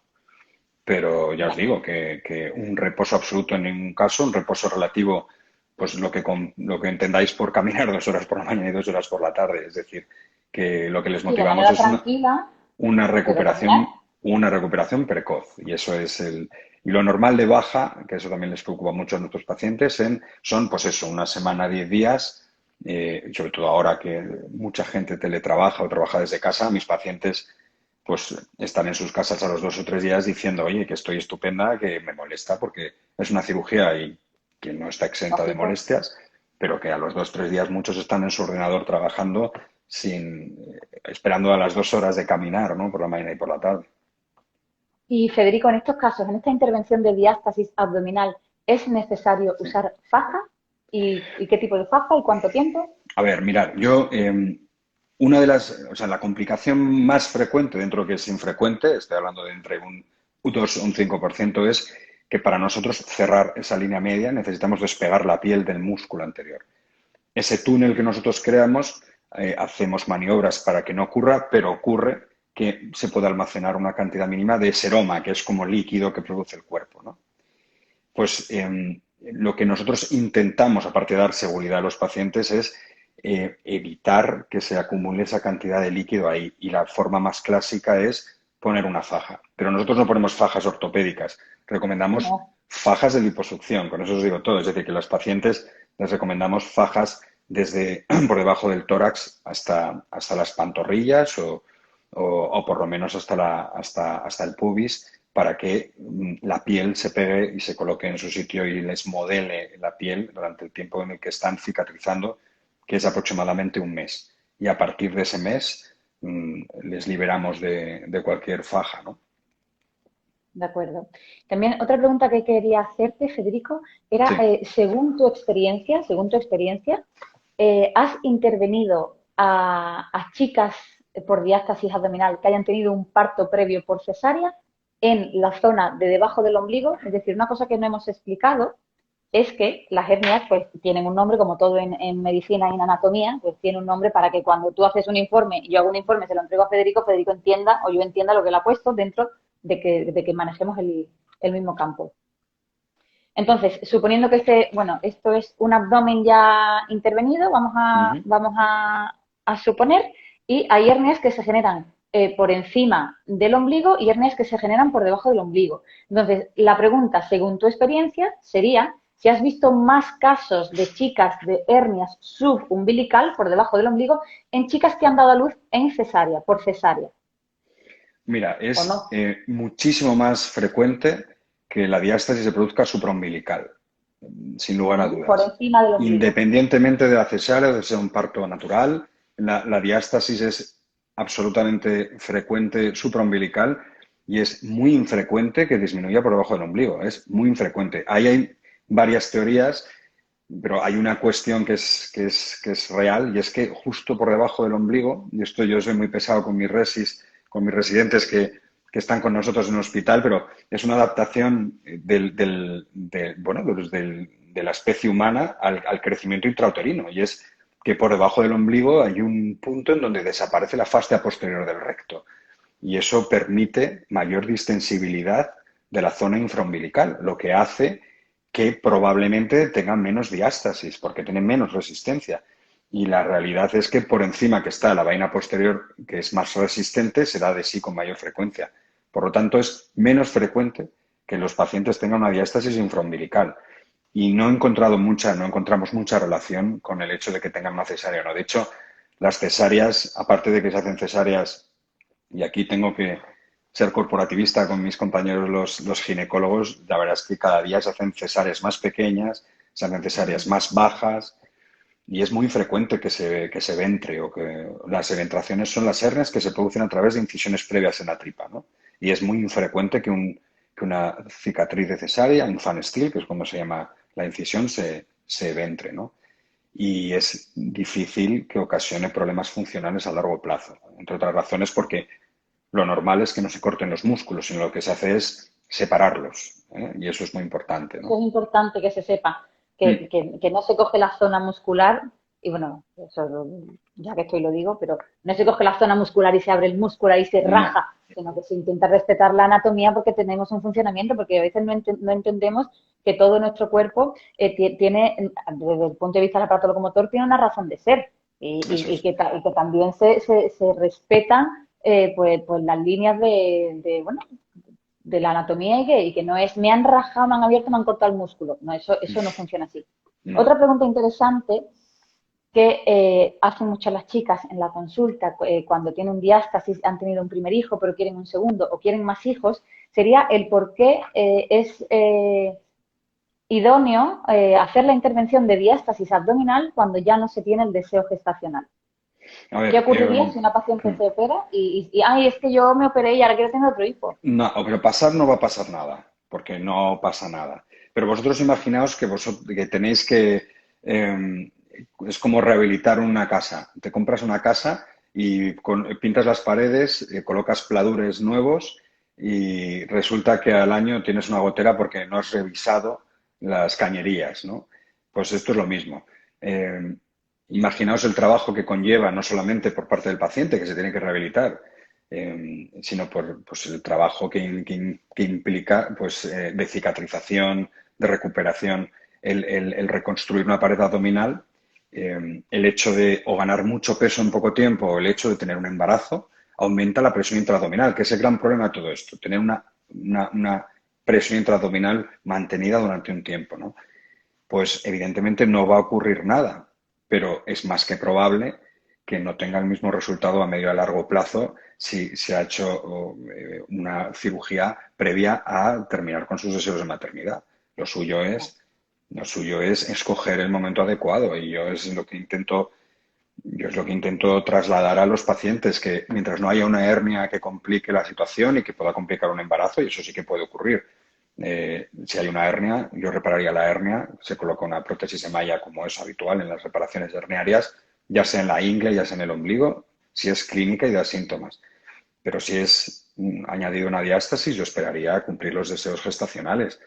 Pero ya os digo que un reposo absoluto en ningún caso, un reposo relativo, pues lo que entendáis por caminar 2 horas por la mañana y 2 horas por la tarde. Es decir, que lo que les
Sí, de
motivamos
manera
es
tranquila,
una
pero caminar.
recuperación precoz. Y eso es y lo normal de baja, que eso también les preocupa mucho a nuestros pacientes, son pues eso, una semana, 10 días, sobre todo ahora que mucha gente teletrabaja o trabaja desde casa, mis pacientes pues están en sus casas a los 2 o 3 días diciendo, oye, que estoy estupenda, que me molesta porque es una cirugía y que no está exenta de
Lógico.
molestias, pero que a los 2 o 3 días muchos están en su ordenador trabajando esperando a las 2 horas de caminar, ¿no? Por la mañana y por la tarde.
Y Federico, en estos casos, en esta intervención de diástasis abdominal, ¿es necesario
Sí.
usar faja? ¿Y qué tipo de faja y cuánto tiempo?
A ver, mirad, o sea, la complicación más frecuente dentro de lo que es infrecuente, estoy hablando de entre un 2 o un 5%, es que para nosotros cerrar esa línea media necesitamos despegar la piel del músculo anterior. Ese túnel que nosotros creamos, hacemos maniobras para que no ocurra, pero ocurre que se puede almacenar una cantidad mínima de seroma, que es como líquido que produce el cuerpo, ¿no? Pues lo que nosotros intentamos, aparte de dar seguridad a los pacientes, es evitar que se acumule esa cantidad de líquido ahí. Y la forma más clásica es poner una faja. Pero nosotros no ponemos fajas ortopédicas, recomendamos
No.
fajas de liposucción. Con eso os digo todo. Es decir, que a los pacientes les recomendamos fajas desde por debajo del tórax hasta las pantorrillas o por lo menos hasta el pubis para que la piel se pegue y se coloque en su sitio y les modele la piel durante el tiempo en el que están cicatrizando, que es aproximadamente un mes. Y a partir de ese mes les liberamos de cualquier faja, ¿no?
De acuerdo. También otra pregunta que quería hacerte, Federico, era,
Sí.
según tu experiencia, ¿has intervenido a chicas por diástasis abdominal que hayan tenido un parto previo por cesárea en la zona de debajo del ombligo? Es decir, una cosa que no hemos explicado es que las hernias pues tienen un nombre, como todo en medicina y en anatomía, pues tiene un nombre para que cuando tú haces un informe y yo hago un informe, se lo entrego a Federico, Federico entienda o yo entienda lo que él ha puesto dentro de que manejemos el mismo campo. Entonces, suponiendo que bueno, esto es un abdomen ya intervenido, vamos a,
Ujú.
vamos a suponer, y hay hernias que se generan por encima del ombligo y hernias que se generan por debajo del ombligo. Entonces, la pregunta, según tu experiencia, sería si has visto más casos de chicas de hernias subumbilical por debajo del ombligo en chicas que han dado a luz en cesárea, por cesárea,
Mira,
¿o
es
no?
muchísimo más frecuente que la diástasis se produzca supraumbilical, sin lugar a
Por
dudas.
encima del ombligo.
Independientemente de la cesárea o de sea un parto natural, la diástasis es absolutamente frecuente supraumbilical y es muy infrecuente que disminuya por debajo del ombligo. Es muy infrecuente. Ahí hay varias teorías, pero hay una cuestión que es real y es que justo por debajo del ombligo, y esto yo soy muy pesado con con mis residentes que están con nosotros en el hospital, pero es una adaptación bueno, de la especie humana al crecimiento intrauterino. Y es que por debajo del ombligo hay un punto en donde desaparece la fascia posterior del recto. Y eso permite mayor distensibilidad de la zona infraumbilical, lo que hace que probablemente tengan menos diástasis, porque tienen menos resistencia. Y la realidad es que por encima que está la vaina posterior, que es más resistente, se da de sí con mayor frecuencia. Por lo tanto, es menos frecuente que los pacientes tengan una diástasis infraumbilical. Y no encontramos mucha relación con el hecho de que tengan una cesárea o no. De hecho, las cesáreas, aparte de que se hacen cesáreas Y aquí tengo que ser corporativista con mis compañeros los ginecólogos. La verdad es que cada día se hacen cesáreas más pequeñas, se hacen cesáreas más bajas y es muy frecuente que se ventre o que las eventraciones son las hernias que se producen a través de incisiones previas en la tripa, ¿no? Y es muy infrecuente que una cicatriz de cesárea, un fan steel, que es como se llama la incisión, se ventre, ¿no? Y es difícil que ocasione problemas funcionales a largo plazo, entre otras razones porque lo normal es que no se corten los músculos, sino lo que se hace es separarlos, ¿eh? Y eso es muy importante,
Eso
¿no?
es importante que se sepa,
Mm,
que no se coge la zona muscular, y bueno, ya que estoy lo digo, pero no se coge la zona muscular y se abre el músculo y se
no,
raja, sino que se intenta respetar la anatomía porque tenemos un funcionamiento, porque a veces no entendemos que todo nuestro cuerpo tiene, desde el punto de vista del aparato locomotor, tiene una razón de ser
eso es.
y que también se respetan pues las líneas bueno, de la anatomía y que no es me han rajado, me han abierto, me han cortado el músculo. No, eso no funciona así.
No.
Otra pregunta interesante que hacen muchas las chicas en la consulta cuando tienen diástasis, han tenido un primer hijo pero quieren un segundo o quieren más hijos, sería el por qué es idóneo hacer la intervención de diástasis abdominal cuando ya no se tiene el deseo gestacional.
A
¿Qué
ver,
ocurriría si una paciente se opera ay, es que yo me operé y ahora quiero tener otro hijo?
no, pero pasar no va a pasar nada, porque no pasa nada. Pero vosotros imaginaos que tenéis que... es como rehabilitar una casa. Te compras una casa y pintas las paredes, colocas pladures nuevos y resulta que al año tienes una gotera porque no has revisado las cañerías, ¿no? Pues esto es lo mismo. Eh, Imaginaos el trabajo que conlleva, no solamente por parte del paciente, que se tiene que rehabilitar, sino por pues, el trabajo que implica pues, de cicatrización, de recuperación, el reconstruir una pared abdominal, el hecho de o ganar mucho peso en poco tiempo o el hecho de tener un embarazo aumenta la presión intraabdominal, que es el gran problema de todo esto, tener una presión intraabdominal mantenida durante un tiempo, ¿no? Pues evidentemente no va a ocurrir nada, pero es más que probable que no tenga el mismo resultado a medio y a largo plazo si se ha hecho una cirugía previa a terminar con sus deseos de maternidad. Lo suyo es, lo suyo es escoger el momento adecuado y yo es lo que intento trasladar a los pacientes, que mientras no haya una hernia que complique la situación y que pueda complicar un embarazo, y eso sí que puede ocurrir, si hay una hernia, yo repararía la hernia, se coloca una prótesis de malla como es habitual en las reparaciones herniarias, ya sea en la ingle, ya sea en el ombligo, si es clínica y da síntomas. Pero si es añadido una diástasis, yo esperaría cumplir los deseos gestacionales,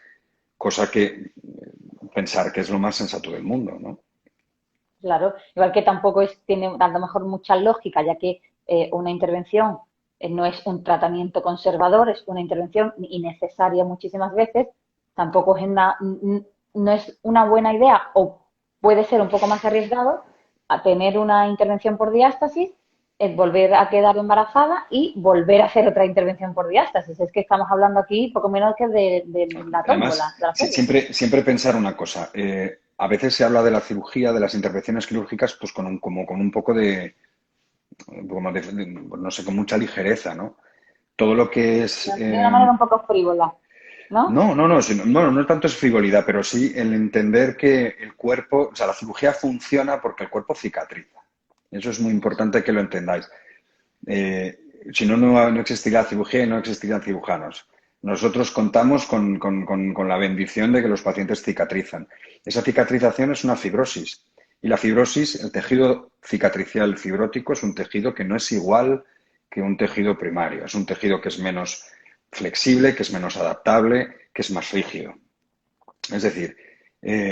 cosa que pensar que es lo más sensato del mundo, ¿no?
Claro, igual que tampoco tiene a lo mejor mucha lógica, ya que una intervención no es un tratamiento conservador, es una intervención innecesaria muchísimas veces, tampoco no es una buena idea o puede ser un poco más arriesgado a tener una intervención por diástasis, volver a quedar embarazada y volver a hacer otra intervención por diástasis. Es que estamos hablando aquí poco menos que de la tómbola,
Además,
de la feria.
siempre pensar una cosa. A veces se habla de la cirugía, de las intervenciones quirúrgicas, pues como con un poco no sé, con mucha ligereza, ¿no? Todo lo que es...
De una manera un poco frívola, ¿no?
no, bueno, no tanto es frivolidad, pero sí el entender que el cuerpo, o sea, la cirugía funciona porque el cuerpo cicatriza. Eso es muy importante que lo entendáis. Eh, si no, no existiría cirugía y no existirían cirujanos. Nosotros contamos con la bendición de que los pacientes cicatrizan. Esa cicatrización es una fibrosis. Y la fibrosis, el tejido cicatricial fibrótico, es un tejido que no es igual que un tejido primario. Es un tejido que es menos flexible, que es menos adaptable, que es más rígido. Es decir,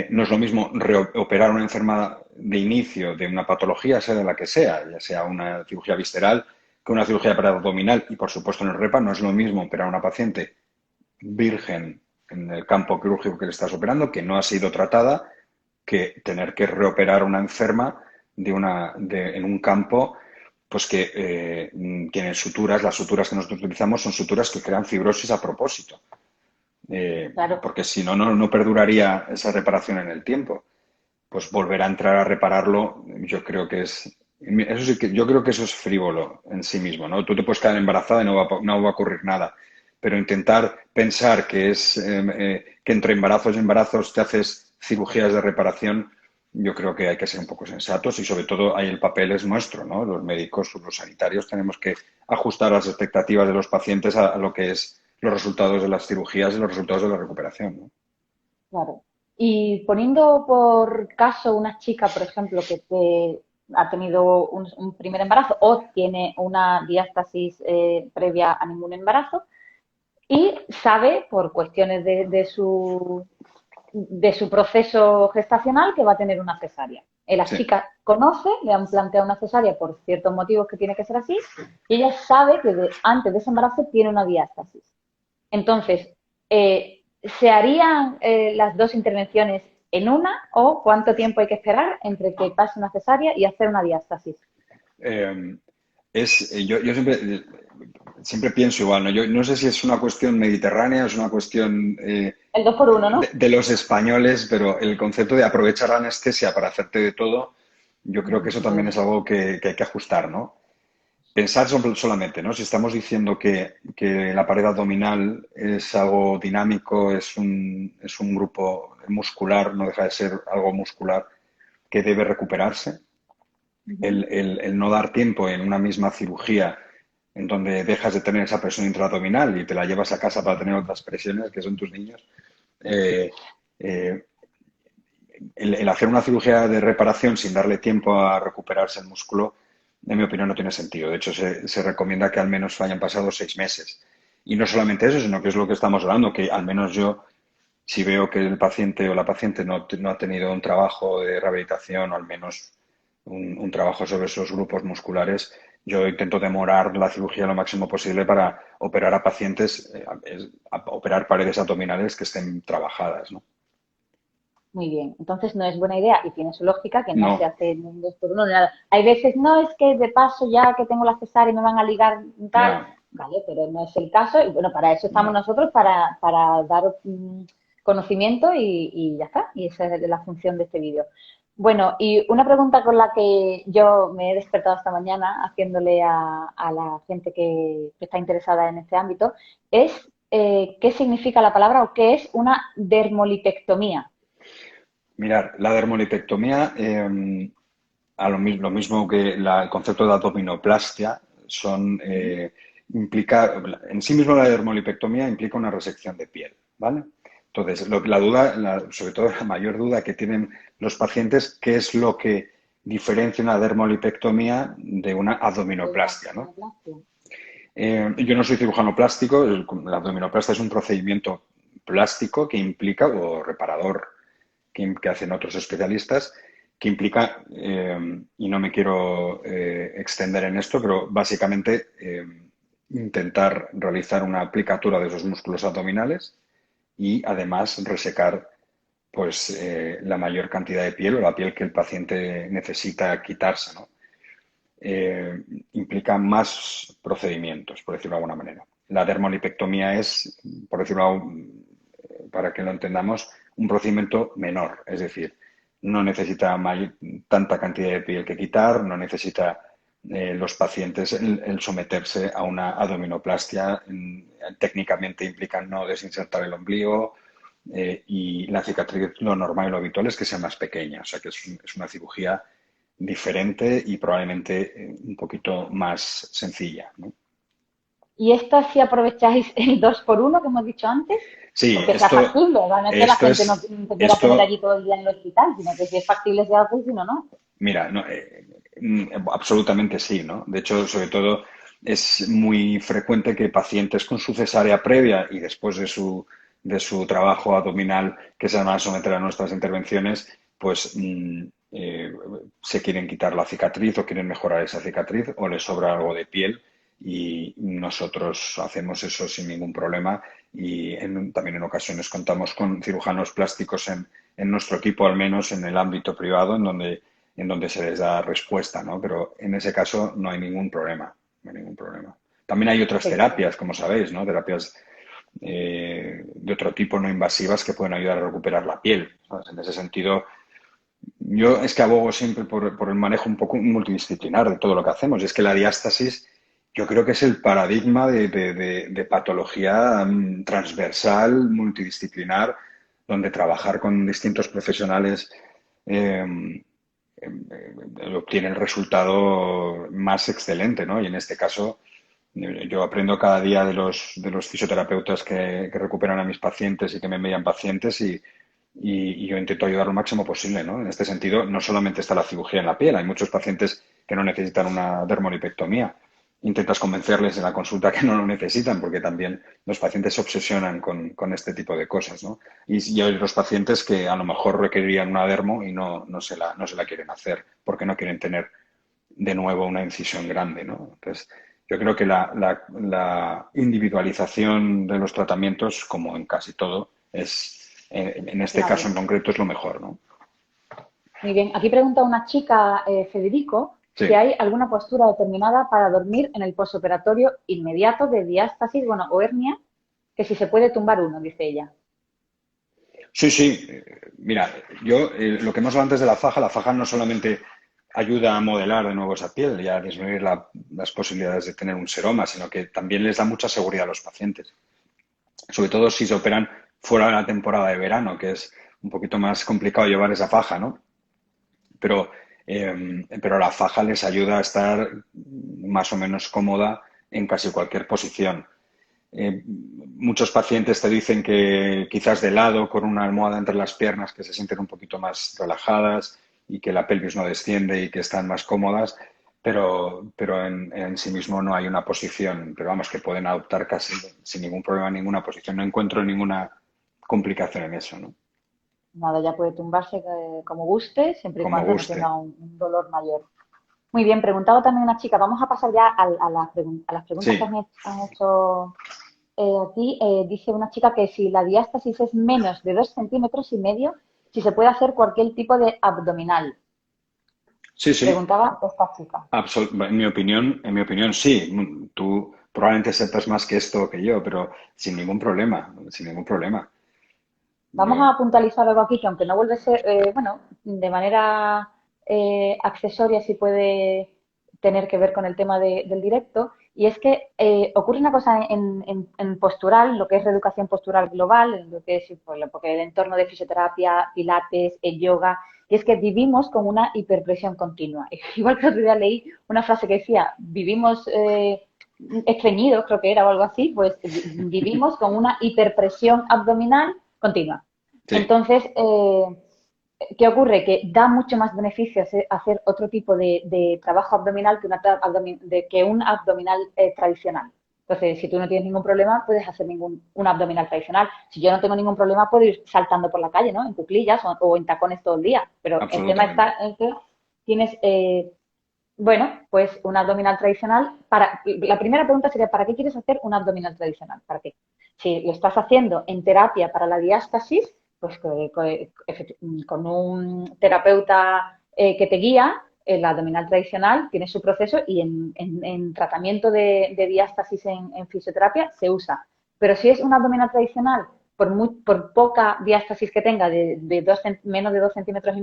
no es lo mismo operar una enfermedad de inicio de una patología, sea de la que sea, ya sea una cirugía visceral que una cirugía abdominal y, por supuesto, en el REPA no es lo mismo operar a una paciente virgen en el campo quirúrgico que le estás operando, que no ha sido tratada, que tener que reoperar a una enferma en un campo pues que tienen suturas. Las suturas que nosotros utilizamos son suturas que crean fibrosis a propósito,
Claro.
porque si no, no perduraría esa reparación en el tiempo. Pues volver a entrar a repararlo, yo creo que es Eso sí que yo creo que eso es frívolo en sí mismo, ¿no? Tú te puedes quedar embarazada y no va a ocurrir nada, pero intentar pensar que es que entre embarazos y embarazos te haces cirugías de reparación, yo creo que hay que ser un poco sensatos y sobre todo ahí el papel es nuestro, ¿no? Los médicos o los sanitarios tenemos que ajustar las expectativas de los pacientes a lo que es los resultados de las cirugías y los resultados de la recuperación, ¿no?
Claro. Y poniendo por caso una chica, por ejemplo, ha tenido un primer embarazo o tiene una diástasis previa a ningún embarazo y sabe, por cuestiones de su proceso gestacional, que va a tener una cesárea. La
Sí.
chica conoce, le han planteado una cesárea por ciertos motivos que tiene que ser así, y ella sabe que antes de ese embarazo tiene una diástasis. Entonces, ¿se harían las dos intervenciones en una o cuánto tiempo hay que esperar entre que pase una cesárea y hacer una diástasis?
Eh, yo siempre pienso igual, ¿no? Yo no sé si es una cuestión mediterránea, es una cuestión
El 2 por uno, ¿no?
de los españoles, pero el concepto de aprovechar la anestesia para hacerte de todo, yo creo que eso también es algo que hay que ajustar, ¿no? Pensar solamente, ¿no? Si estamos diciendo que la pared abdominal es algo dinámico, es un grupo muscular, no deja de ser algo muscular que debe recuperarse, el no dar tiempo en una misma cirugía en donde dejas de tener esa presión intraabdominal y te la llevas a casa para tener otras presiones, que son tus niños, eh, eh, el hacer una cirugía de reparación sin darle tiempo a recuperarse el músculo, en mi opinión, no tiene sentido. De hecho, se recomienda que al menos hayan pasado 6 meses. Y no solamente eso, sino que es lo que estamos hablando, que al menos yo, si veo que el paciente o la paciente no ha tenido un trabajo de rehabilitación o al menos un trabajo sobre esos grupos musculares, yo intento demorar la cirugía lo máximo posible para operar a pacientes, operar paredes abdominales que estén trabajadas, ¿no?
Muy bien, entonces no es buena idea y tiene su lógica que no se
No,
hace ni un 2 por uno ni nada. Hay veces, no, es que de paso ya que tengo la cesárea y me van a ligar tal,
ya,
vale, pero no es el caso y bueno, para eso estamos
no.
nosotros, para dar conocimiento y ya está, y esa es la función de este vídeo. Bueno, y una pregunta con la que yo me he despertado esta mañana haciéndole a la gente que está interesada en este ámbito es ¿qué significa la palabra o qué es una dermolipectomía?
Mirar, la dermolipectomía, lo mismo que el concepto de abdominoplastia, implica, en sí mismo la dermolipectomía implica una resección de piel, ¿vale? Entonces, la duda, sobre todo la mayor duda que tienen los pacientes, ¿qué es lo que diferencia una dermolipectomía de una abdominoplastia, ¿no? Yo no soy cirujano plástico, la abdominoplastia es un procedimiento plástico que implica, o reparador que hacen otros especialistas, que implica, y no me quiero extender en esto, pero básicamente intentar realizar una aplicatura de esos músculos abdominales y además resecar pues la mayor cantidad de piel o la piel que el paciente necesita quitarse, ¿no? Implica más procedimientos, por decirlo de alguna manera. La dermolipectomía es, por decirlo para que lo entendamos, un procedimiento menor, es decir, no necesita tanta cantidad de piel que quitar, no necesita los pacientes el someterse a una abdominoplastia. Técnicamente implica no desinsertar el ombligo y la cicatriz, lo normal y lo habitual es que sea más pequeña, o sea que es una cirugía diferente y probablemente un poquito más sencilla, ¿no?
¿Y esta si aprovecháis el 2 por uno que hemos dicho antes?
Sí,
Porque sea factible, no es que la gente no se quiera tener allí
esto,
todo el día en el hospital, sino que si es factible se hace, si no, no.
mira, no, absolutamente sí, ¿no? De hecho, sobre todo es muy frecuente que pacientes con su cesárea previa y después de su trabajo abdominal que se van a someter a nuestras intervenciones, pues se quieren quitar la cicatriz o quieren mejorar esa cicatriz o les sobra algo de piel y nosotros hacemos eso sin ningún problema y también en ocasiones contamos con cirujanos plásticos en nuestro equipo, al menos en el ámbito privado, en donde se les da respuesta, ¿no? Pero en ese caso no hay ningún problema, no hay ningún problema. También hay otras
Perfecto.
terapias, como sabéis, ¿no? Terapias de otro tipo no invasivas que pueden ayudar a recuperar la piel. ¿Sabes? En ese sentido, yo es que abogo siempre por el manejo un poco multidisciplinar de todo lo que hacemos. Y es que la diástasis yo creo que es el paradigma de patología transversal, multidisciplinar, donde trabajar con distintos profesionales eh, obtiene el resultado más excelente, ¿no? Y en este caso, yo aprendo cada día de los fisioterapeutas que recuperan a mis pacientes y que me envían pacientes y yo intento ayudar lo máximo posible, ¿no? En este sentido, no solamente está la cirugía en la piel, hay muchos pacientes que no necesitan una dermolipectomía. Intentas convencerles en la consulta que no lo necesitan, porque también los pacientes se obsesionan con este tipo de cosas, ¿no? Y hay otros pacientes que a lo mejor requerirían una dermo y no se la quieren hacer porque no quieren tener de nuevo una incisión grande, ¿no? Entonces, yo creo que la individualización de los tratamientos, como en casi todo, en este caso
Claro.
en concreto es lo mejor, ¿no?
Muy bien. Aquí pregunta una chica, Federico, si
Sí,
hay alguna postura determinada para dormir en el posoperatorio inmediato de diástasis, bueno, o hernia, que si se puede tumbar uno, dice ella.
sí, sí. Mira, yo lo que hemos hablado antes de la faja no solamente ayuda a modelar de nuevo esa piel y a disminuir las posibilidades de tener un seroma, sino que también les da mucha seguridad a los pacientes. Sobre todo si se operan fuera de la temporada de verano, que es un poquito más complicado llevar esa faja, ¿no? Pero, pero la faja les ayuda a estar más o menos cómoda en casi cualquier posición. Muchos pacientes te dicen que quizás de lado, con una almohada entre las piernas, que se sienten un poquito más relajadas y que la pelvis no desciende y que están más cómodas, pero en sí mismo no hay una posición, pero vamos, que pueden adoptar casi sin ningún problema ninguna posición. No encuentro ninguna complicación en eso, ¿no?
Nada, ya puede tumbarse como guste, siempre y
Como
cuando no
guste.
tenga un dolor mayor. Muy bien, preguntaba también una chica, vamos a pasar ya a las preguntas que
Sí,
han hecho aquí. Dice una chica que si la diástasis es menos de 2,5 centímetros, si se puede hacer cualquier tipo de abdominal.
sí, sí.
Preguntaba esta chica.
En mi opinión, sí. Tú probablemente sepas más que esto que yo, pero sin ningún problema, sin ningún problema.
Vamos
Yo,
a puntualizar algo aquí que aunque no vuelve a ser, bueno, de manera accesoria sí puede tener que ver con el tema del directo, y es que ocurre una cosa en postural, lo que es reeducación postural global, en lo que es pues, porque el entorno de fisioterapia, pilates, yoga, y es que vivimos con una hiperpresión continua. Igual que el otro día leí una frase que decía, vivimos estreñidos, creo que era o algo así, pues vivimos con una hiperpresión abdominal continua.
sí,
Entonces, ¿qué ocurre? Que da mucho más beneficio hacer otro tipo de trabajo abdominal que un abdominal tradicional. Entonces, si tú no tienes ningún problema, puedes hacer un abdominal tradicional. Si yo no tengo ningún problema, puedo ir saltando por la calle, ¿no? En cuclillas o en tacones todo el día. Pero el tema
absolutamente.
está en que tienes, bueno, pues un abdominal tradicional. La primera pregunta sería, ¿para qué quieres hacer un abdominal tradicional? ¿Para qué? Si lo estás haciendo en terapia para la diástasis, pues con un terapeuta que te guía, el abdominal tradicional tiene su proceso y en tratamiento de diástasis en fisioterapia se usa. Pero si es un abdominal tradicional, por poca diástasis que tenga, menos de 2,5 centímetros,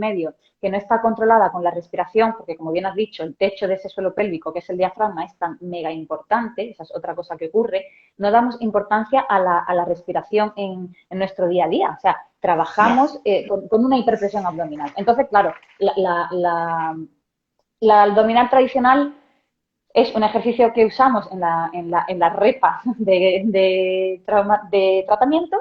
que no está controlada con la respiración, porque como bien has dicho, el techo de ese suelo pélvico, que es el diafragma, es tan mega importante, esa es otra cosa que ocurre, no damos importancia a la respiración en nuestro día a día. O sea,
Ya.
trabajamos con una hiperpresión abdominal. Entonces, claro, la abdominal tradicional es un ejercicio que usamos en la repa de tratamiento,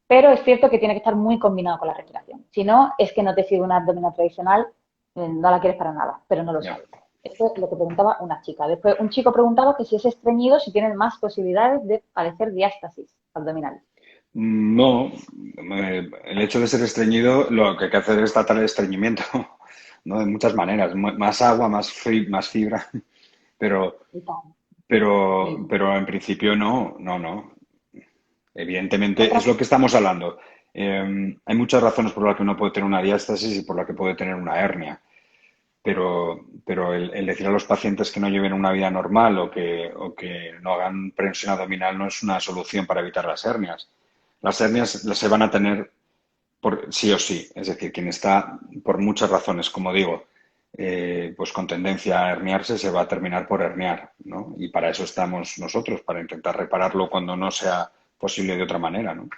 pero es cierto que tiene que estar muy combinado con la respiración. Si no, es que no te sirve una abdominal tradicional, no la quieres para nada, pero no lo
Ya.
sabes. Esto es lo que preguntaba una chica. Después, un chico preguntaba que si es estreñido, si tienen más posibilidades de padecer diástasis abdominal.
No, el hecho de ser estreñido, lo que hay que hacer es tratar el estreñimiento, ¿no? De muchas maneras. Más agua, más fibra, pero,
Y tal. Muy
pero en principio no, no, no. Evidentemente, es
Otra,
lo que estamos hablando. Hay muchas razones por las que uno puede tener una diástasis y por la que puede tener una hernia, pero el decir a los pacientes que no lleven una vida normal o que no hagan prensión abdominal no es una solución para evitar las hernias. Las hernias se van a tener sí o sí. Es decir, quien está, por muchas razones, como digo, pues con tendencia a herniarse, se va a terminar por herniar, ¿no? Y para eso estamos nosotros, para intentar repararlo cuando no sea posible de otra manera, ¿no?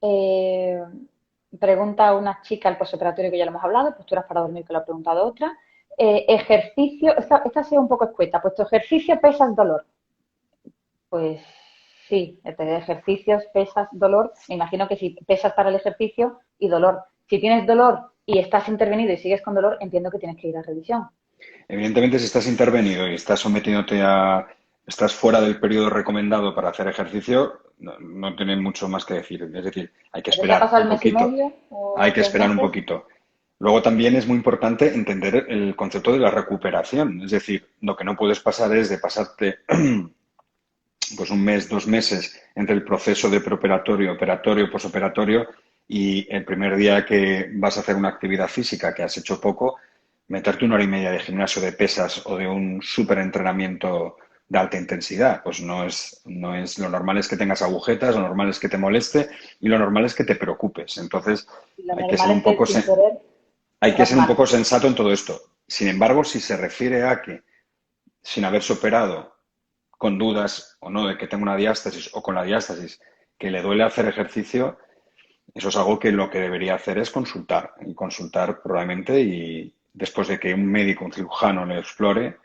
Eh, Pregunta una chica al postoperatorio que ya lo hemos hablado, posturas para dormir que lo ha preguntado otra. Ejercicio, esta ha sido un poco escueta, puesto ejercicio, pesas, dolor. Pues sí, de ejercicios, pesas, dolor. Me imagino que si pesas para el ejercicio y dolor. Si tienes dolor y estás intervenido y sigues con dolor, entiendo que tienes que ir a revisión.
Evidentemente, si estás intervenido y estás sometiéndote a, estás fuera del periodo recomendado para hacer ejercicio, no tiene mucho más que decir. Es decir, hay que
¿Pero ya ha
esperar
pasado
un
el mes y
poquito.
medio
Hay
o
que
dos
esperar un
meses?
poquito. Luego también es muy importante entender el concepto de la recuperación. Es decir, lo que no puedes pasar es de pasarte pues un mes, 2 meses entre el proceso de preoperatorio, operatorio, posoperatorio y el primer día que vas a hacer una actividad física que has hecho poco, meterte 1 hora y media de gimnasio de pesas o de un súper entrenamiento de alta intensidad. Pues no es, lo normal es que tengas agujetas, lo normal es que te moleste y lo normal es que te preocupes. Entonces,
Y lo
hay que
normal
ser
es
un
que
poco,
sin querer
hay que
corras
ser un
mal.
poco sensato en todo esto. Sin embargo, si se refiere a que sin haberse operado, con dudas o no de que tenga una diástasis o con la diástasis, que le duele hacer ejercicio, eso es algo que lo que debería hacer es consultar. Y consultar probablemente y después de que un médico, un cirujano le explore,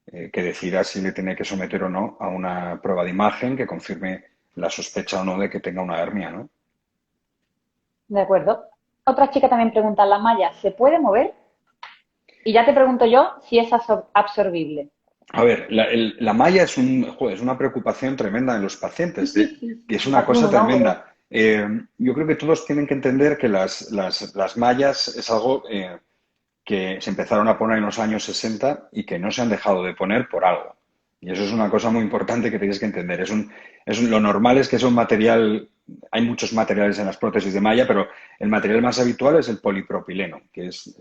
que decida si le tiene que someter o no a una prueba de imagen que confirme la sospecha o no de que tenga una hernia, ¿no?
De acuerdo. Otra chica también pregunta, ¿la malla se puede mover? Y ya te pregunto yo si es absorbible.
A ver, la malla es una preocupación tremenda en los
Sí,
pacientes,
sí, sí.
que es
Ya
una
tiene
cosa
un nombre.
tremenda. Yo creo que todos tienen que entender que las mallas es algo que se empezaron a poner en los años 60 y que no se han dejado de poner por algo. Y eso es una cosa muy importante que tienes que entender. Lo normal es que es un material, hay muchos materiales en las prótesis de malla, pero el material más habitual es el polipropileno, que es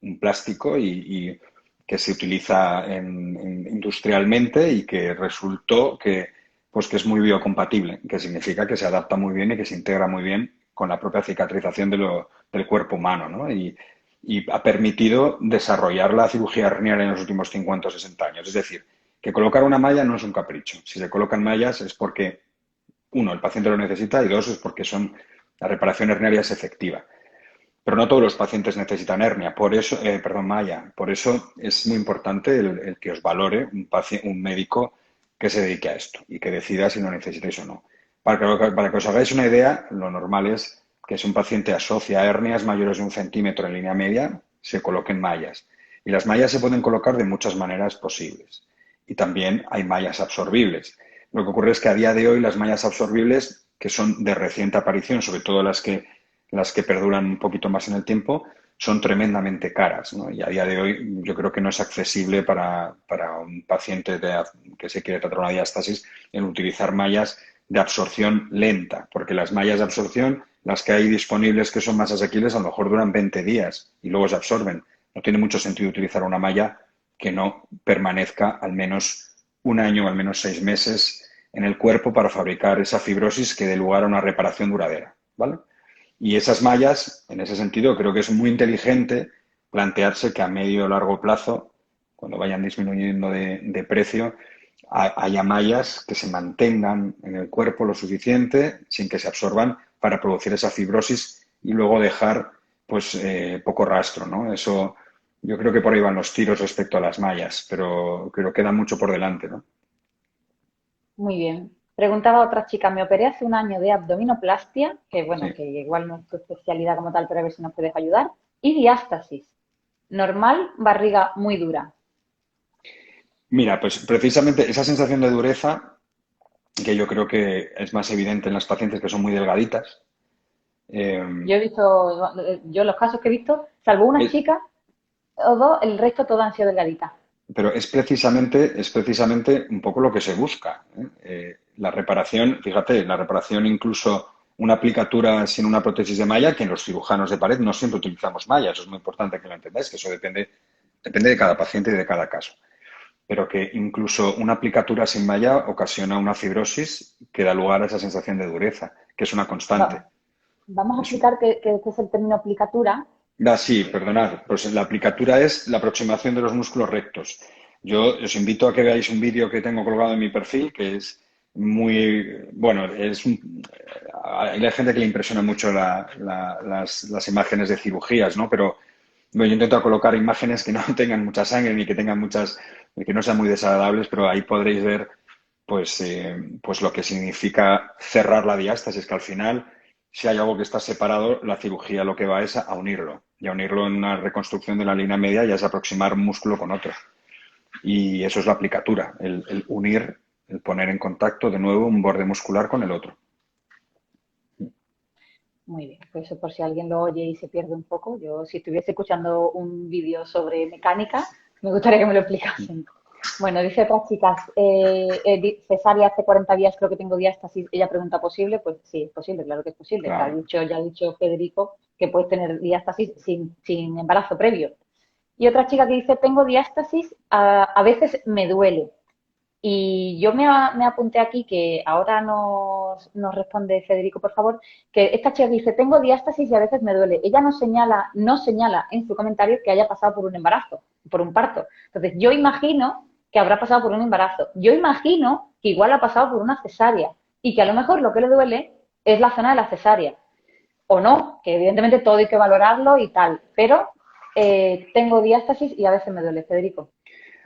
un plástico y que se utiliza industrialmente y que resultó pues que es muy biocompatible, que significa que se adapta muy bien y que se integra muy bien con la propia cicatrización del cuerpo humano, ¿no? Y ha permitido desarrollar la cirugía hernial en los últimos 50 o 60 años. Es decir, que colocar una malla no es un capricho. Si se colocan mallas es porque, uno, el paciente lo necesita y dos, es porque la reparación herniaria es efectiva. Pero no todos los pacientes necesitan hernia, por eso, perdón, malla. Por eso es muy importante el que os valore un médico que se dedique a esto y que decida si lo necesitáis o no. Para que os hagáis una idea, lo normal es que si un paciente asocia hernias mayores de 1 centímetro en línea media, se coloquen mallas. Y las mallas se pueden colocar de muchas maneras posibles. Y también hay mallas absorbibles. Lo que ocurre es que a día de hoy las mallas absorbibles, que son de reciente aparición, sobre todo las que perduran un poquito más en el tiempo, son tremendamente caras, ¿no? Y a día de hoy yo creo que no es accesible para un paciente que se quiere tratar una diástasis el utilizar mallas de absorción lenta, porque las mallas de absorción, las que hay disponibles que son más asequibles, a lo mejor duran 20 días y luego se absorben. No tiene mucho sentido utilizar una malla que no permanezca al menos un año o al menos 6 meses en el cuerpo para fabricar esa fibrosis que dé lugar a una reparación duradera, ¿vale? Y esas mallas, en ese sentido, creo que es muy inteligente plantearse que a medio o largo plazo, cuando vayan disminuyendo de precio, haya mallas que se mantengan en el cuerpo lo suficiente sin que se absorban para producir esa fibrosis y luego dejar pues poco rastro, ¿no? Eso, yo creo que por ahí van los tiros respecto a las mallas, pero queda mucho por delante, ¿no?
Muy bien. Preguntaba otra chica, me operé hace un año de abdominoplastia, que bueno,
Sí.
que igual no es tu especialidad como tal, pero a ver si nos puedes ayudar, y diástasis. Normal, barriga muy dura.
Mira, pues precisamente esa sensación de dureza, que yo creo que es más evidente en las pacientes que son muy delgaditas, eh,
Yo he visto, yo los casos que he visto, salvo una
es-
chica o dos, el resto todas han sido delgaditas.
pero es precisamente un poco lo que se busca, ¿eh? La reparación, fíjate, la reparación incluso una aplicatura sin una prótesis de malla, que en los cirujanos de pared no siempre utilizamos malla, eso es muy importante que lo entendáis, que eso depende de cada paciente y de cada caso. Pero que incluso una aplicatura sin malla ocasiona una fibrosis que da lugar a esa sensación de dureza, que es una constante.
Vamos. Vamos a
Es
explicar qué es el término aplicatura.
Sí, perdonad. Pues la aplicatura es la aproximación de los músculos rectos. Yo os invito a que veáis un vídeo que tengo colgado en mi perfil, que es muy, bueno, hay gente que le impresiona mucho las imágenes de cirugías, ¿no? Pero bueno, yo intento colocar imágenes que no tengan mucha sangre ni que tengan muchas, que no sean muy desagradables, pero ahí podréis ver, pues lo que significa cerrar la diástasis, que al final, si hay algo que está separado, la cirugía lo que va es a unirlo. Y a unirlo en una reconstrucción de la línea media ya es aproximar un músculo con otro. Y eso es la aplicatura, el unir, el poner en contacto de nuevo un borde muscular con el otro.
Muy bien, pues eso por si alguien lo oye y se pierde un poco. Yo, si estuviese escuchando un vídeo sobre mecánica, me gustaría que me lo explicasen. Bueno, dice otras chicas, cesárea hace 40 días creo que tengo diástasis. Ella pregunta, ¿posible? Pues sí, es posible, claro que es posible.
Claro.
Ya ha dicho Federico que puedes tener diástasis sin embarazo previo. Y otra chica que dice, tengo diástasis, a veces me duele. Y yo me apunté aquí, que ahora nos responde Federico, por favor, que esta chica dice, tengo diástasis y a veces me duele. Ella no señala en su comentario que haya pasado por un embarazo, por un parto. Entonces, yo imagino que habrá pasado por un embarazo. Yo imagino que igual ha pasado por una cesárea y que a lo mejor lo que le duele es la zona de la cesárea. O no, que evidentemente todo hay que valorarlo y tal. Pero tengo diástasis y a veces me duele, Federico.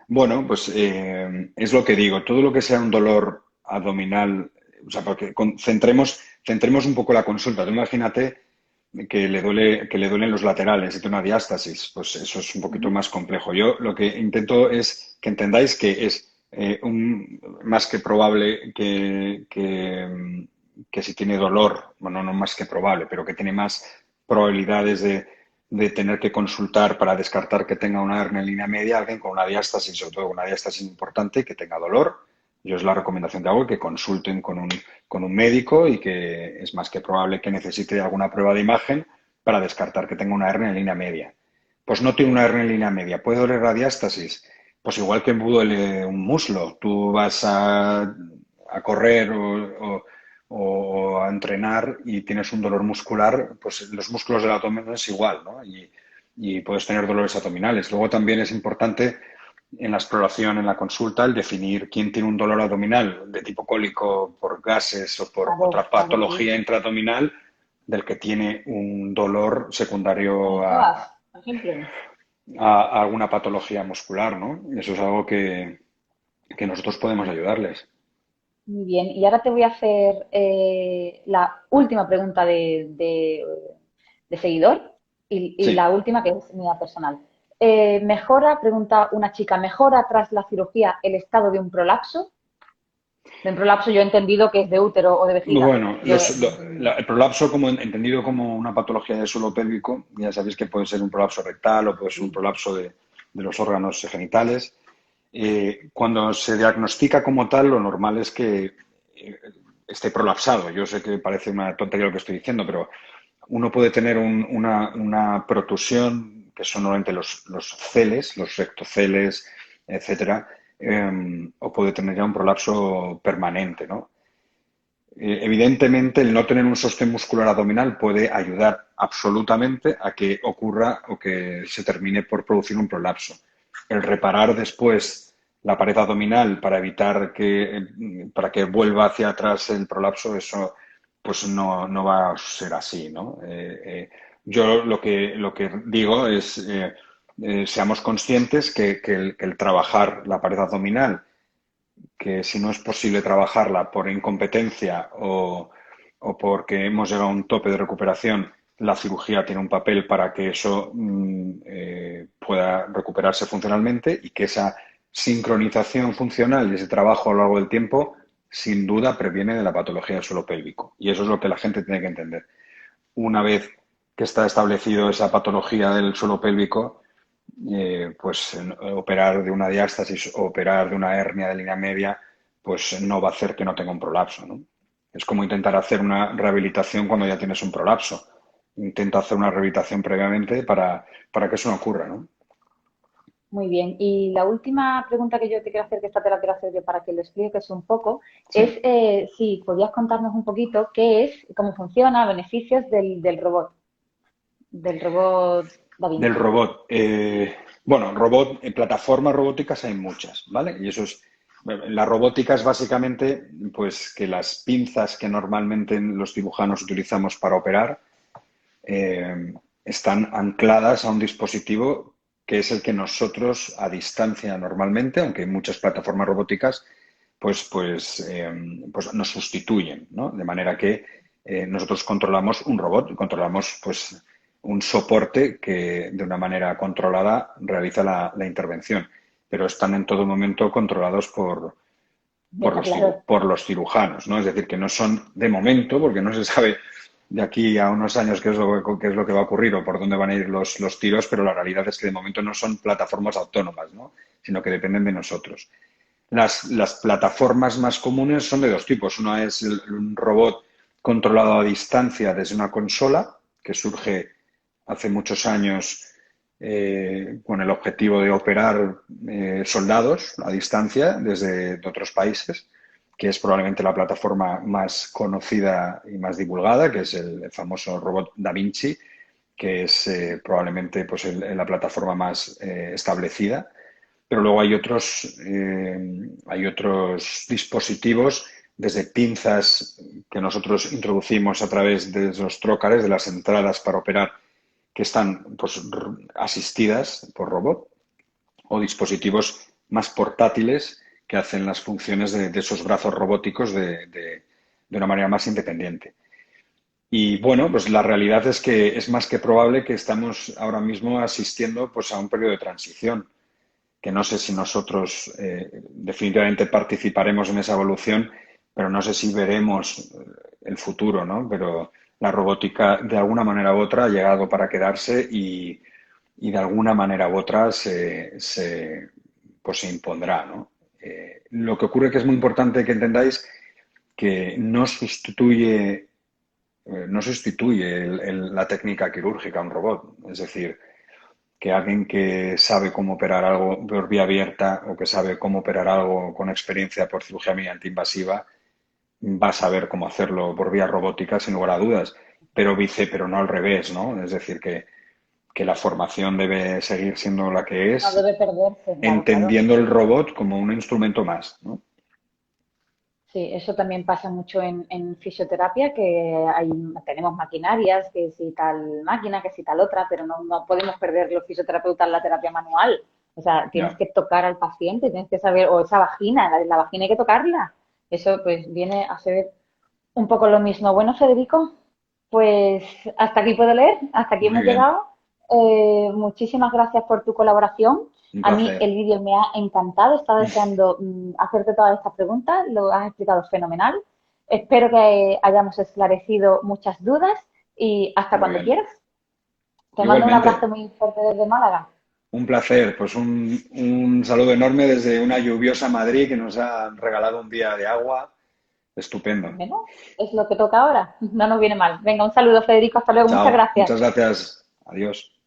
Bueno, pues es lo que digo, todo lo que sea un dolor abdominal, o sea, porque centremos un poco la consulta. Tú imagínate que le duelen los laterales y tiene una diástasis, pues eso es un poquito más complejo. Yo lo que intento es que entendáis que es más que probable que si tiene dolor, bueno, no más que probable, pero que tiene más probabilidades de tener que consultar para descartar que tenga una hernia en línea media, alguien con una diástasis, sobre todo una diástasis importante, que tenga dolor. Yo es la recomendación que hago, que consulten con un médico y que es más que probable que necesite alguna prueba de imagen para descartar que tenga una hernia en línea media. Pues no tiene una hernia en línea media. ¿Puede doler la diástasis? Pues igual que duele un muslo. Tú vas a correr o a entrenar y tienes un dolor muscular, pues los músculos del abdomen es igual, ¿no? Y puedes tener dolores abdominales. Luego también es importante en la exploración, en la consulta, el definir quién tiene un dolor abdominal de tipo cólico por gases o por otra
Sí.
patología intraabdominal del que tiene un dolor secundario
Psoas, por ejemplo.
a alguna patología muscular, ¿no? Eso es algo que nosotros podemos ayudarles.
Muy bien, y ahora te voy a hacer la última pregunta de seguidor y
Sí.
la última que es mía personal. Pregunta una chica, ¿mejora tras la cirugía el estado de un prolapso? De un prolapso yo he entendido que es de útero o de vejiga.
Bueno,
Yo,
el prolapso entendido como una patología del suelo pélvico, ya sabéis que puede ser un prolapso rectal o puede ser un
sí,
prolapso de los órganos genitales. Cuando se diagnostica como tal, lo normal es que esté prolapsado. Yo sé que parece una tontería lo que estoy diciendo, pero uno puede tener una protusión, que son normalmente los celes, los rectoceles, etcétera, o puede tener ya un prolapso permanente, ¿no? Evidentemente, el no tener un sostén muscular abdominal puede ayudar absolutamente a que ocurra o que se termine por producir un prolapso. El reparar después la pared abdominal para evitar para que vuelva hacia atrás el prolapso, eso pues no va a ser así, ¿no? Yo lo que digo es seamos conscientes que el trabajar la pared abdominal, que si no es posible trabajarla por incompetencia o porque hemos llegado a un tope de recuperación, la cirugía tiene un papel para que eso pueda recuperarse funcionalmente y que esa sincronización funcional y ese trabajo a lo largo del tiempo, sin duda, previene de la patología del suelo pélvico. Y eso es lo que la gente tiene que entender. Una vez que está establecido esa patología del suelo pélvico, pues operar de una diástasis o operar de una hernia de línea media, pues no va a hacer que no tenga un prolapso, ¿no? Es como intentar hacer una rehabilitación cuando ya tienes un prolapso. Intenta hacer una rehabilitación previamente para que eso no ocurra, ¿no?
Muy bien. Y la última pregunta que yo te quiero hacer, que esta te la quiero hacer yo para que lo expliques un poco,
Sí.
es si podías contarnos un poquito qué es, cómo funciona, beneficios del robot Da
Del
Vinci.
robot. Bueno, robot, en plataformas robóticas hay muchas, ¿vale? Y eso es, bueno, la robótica es básicamente, pues, que las pinzas que normalmente los cirujanos utilizamos para operar eh, están ancladas a un dispositivo que es el que nosotros a distancia normalmente, aunque hay muchas plataformas robóticas, pues nos sustituyen, ¿no? De manera que nosotros controlamos un robot, controlamos pues un soporte que de una manera controlada realiza la intervención, pero están en todo momento controlados
Está claro.
por los cirujanos, ¿no? Es decir, que no son de momento, porque no se sabe de aquí a unos años qué es lo que va a ocurrir o por dónde van a ir los tiros, pero la realidad es que de momento no son plataformas autónomas, ¿no? Sino que dependen de nosotros. Las plataformas más comunes son de dos tipos. Una es un robot controlado a distancia desde una consola, que surge hace muchos años con el objetivo de operar soldados a distancia desde de otros países, que es probablemente la plataforma más conocida y más divulgada, que es el famoso robot Da Vinci, que es probablemente pues, la plataforma más establecida. Pero luego hay otros dispositivos, desde pinzas que nosotros introducimos a través de los trócares, de las entradas para operar, que están pues, asistidas por robot, o dispositivos más portátiles que hacen las funciones de esos brazos robóticos de una manera más independiente. Y bueno, pues la realidad es que es más que probable que estamos ahora mismo asistiendo pues, a un periodo de transición que no sé si nosotros definitivamente participaremos en esa evolución, pero no sé si veremos el futuro, ¿no? Pero la robótica, de alguna manera u otra, ha llegado para quedarse y de alguna manera u otra pues se impondrá, ¿no? Lo que ocurre que es muy importante que entendáis que no sustituye la técnica quirúrgica a un robot. Es decir, que alguien que sabe cómo operar algo por vía abierta o que sabe cómo operar algo con experiencia por cirugía mediante invasiva va a saber cómo hacerlo por vía robótica sin lugar a dudas, pero no al revés, ¿no? Es decir, que la formación debe seguir siendo la que
No
es,
debe perderse, claro, claro.
entendiendo el robot como un instrumento más, ¿no?
Sí, eso también pasa mucho en fisioterapia, que tenemos maquinarias, que si tal máquina, que si tal otra, pero no podemos perder los fisioterapeutas la terapia manual. O sea, tienes
Ya,
que tocar al paciente, tienes que saber, o esa vagina, la vagina hay que tocarla. Eso pues viene a ser un poco lo mismo. Bueno, Federico, pues hasta aquí puedo leer, hasta aquí
muy
hemos
bien,
llegado. Muchísimas gracias por tu colaboración.
un
A mí
placer.
el vídeo me ha encantado, estaba deseando hacerte todas estas preguntas, lo has explicado fenomenal. Espero que hayamos esclarecido muchas dudas y hasta
Muy
cuando
bien.
quieras. Te mando un abrazo
Igualmente,
muy fuerte desde Málaga.
un placer. Pues un saludo enorme desde una lluviosa Madrid que nos ha regalado un día de agua estupendo.
Bueno, es lo que toca ahora, no nos viene mal. Venga, un saludo, Federico, hasta luego, muchas
Chao,
gracias.
muchas gracias. Adiós.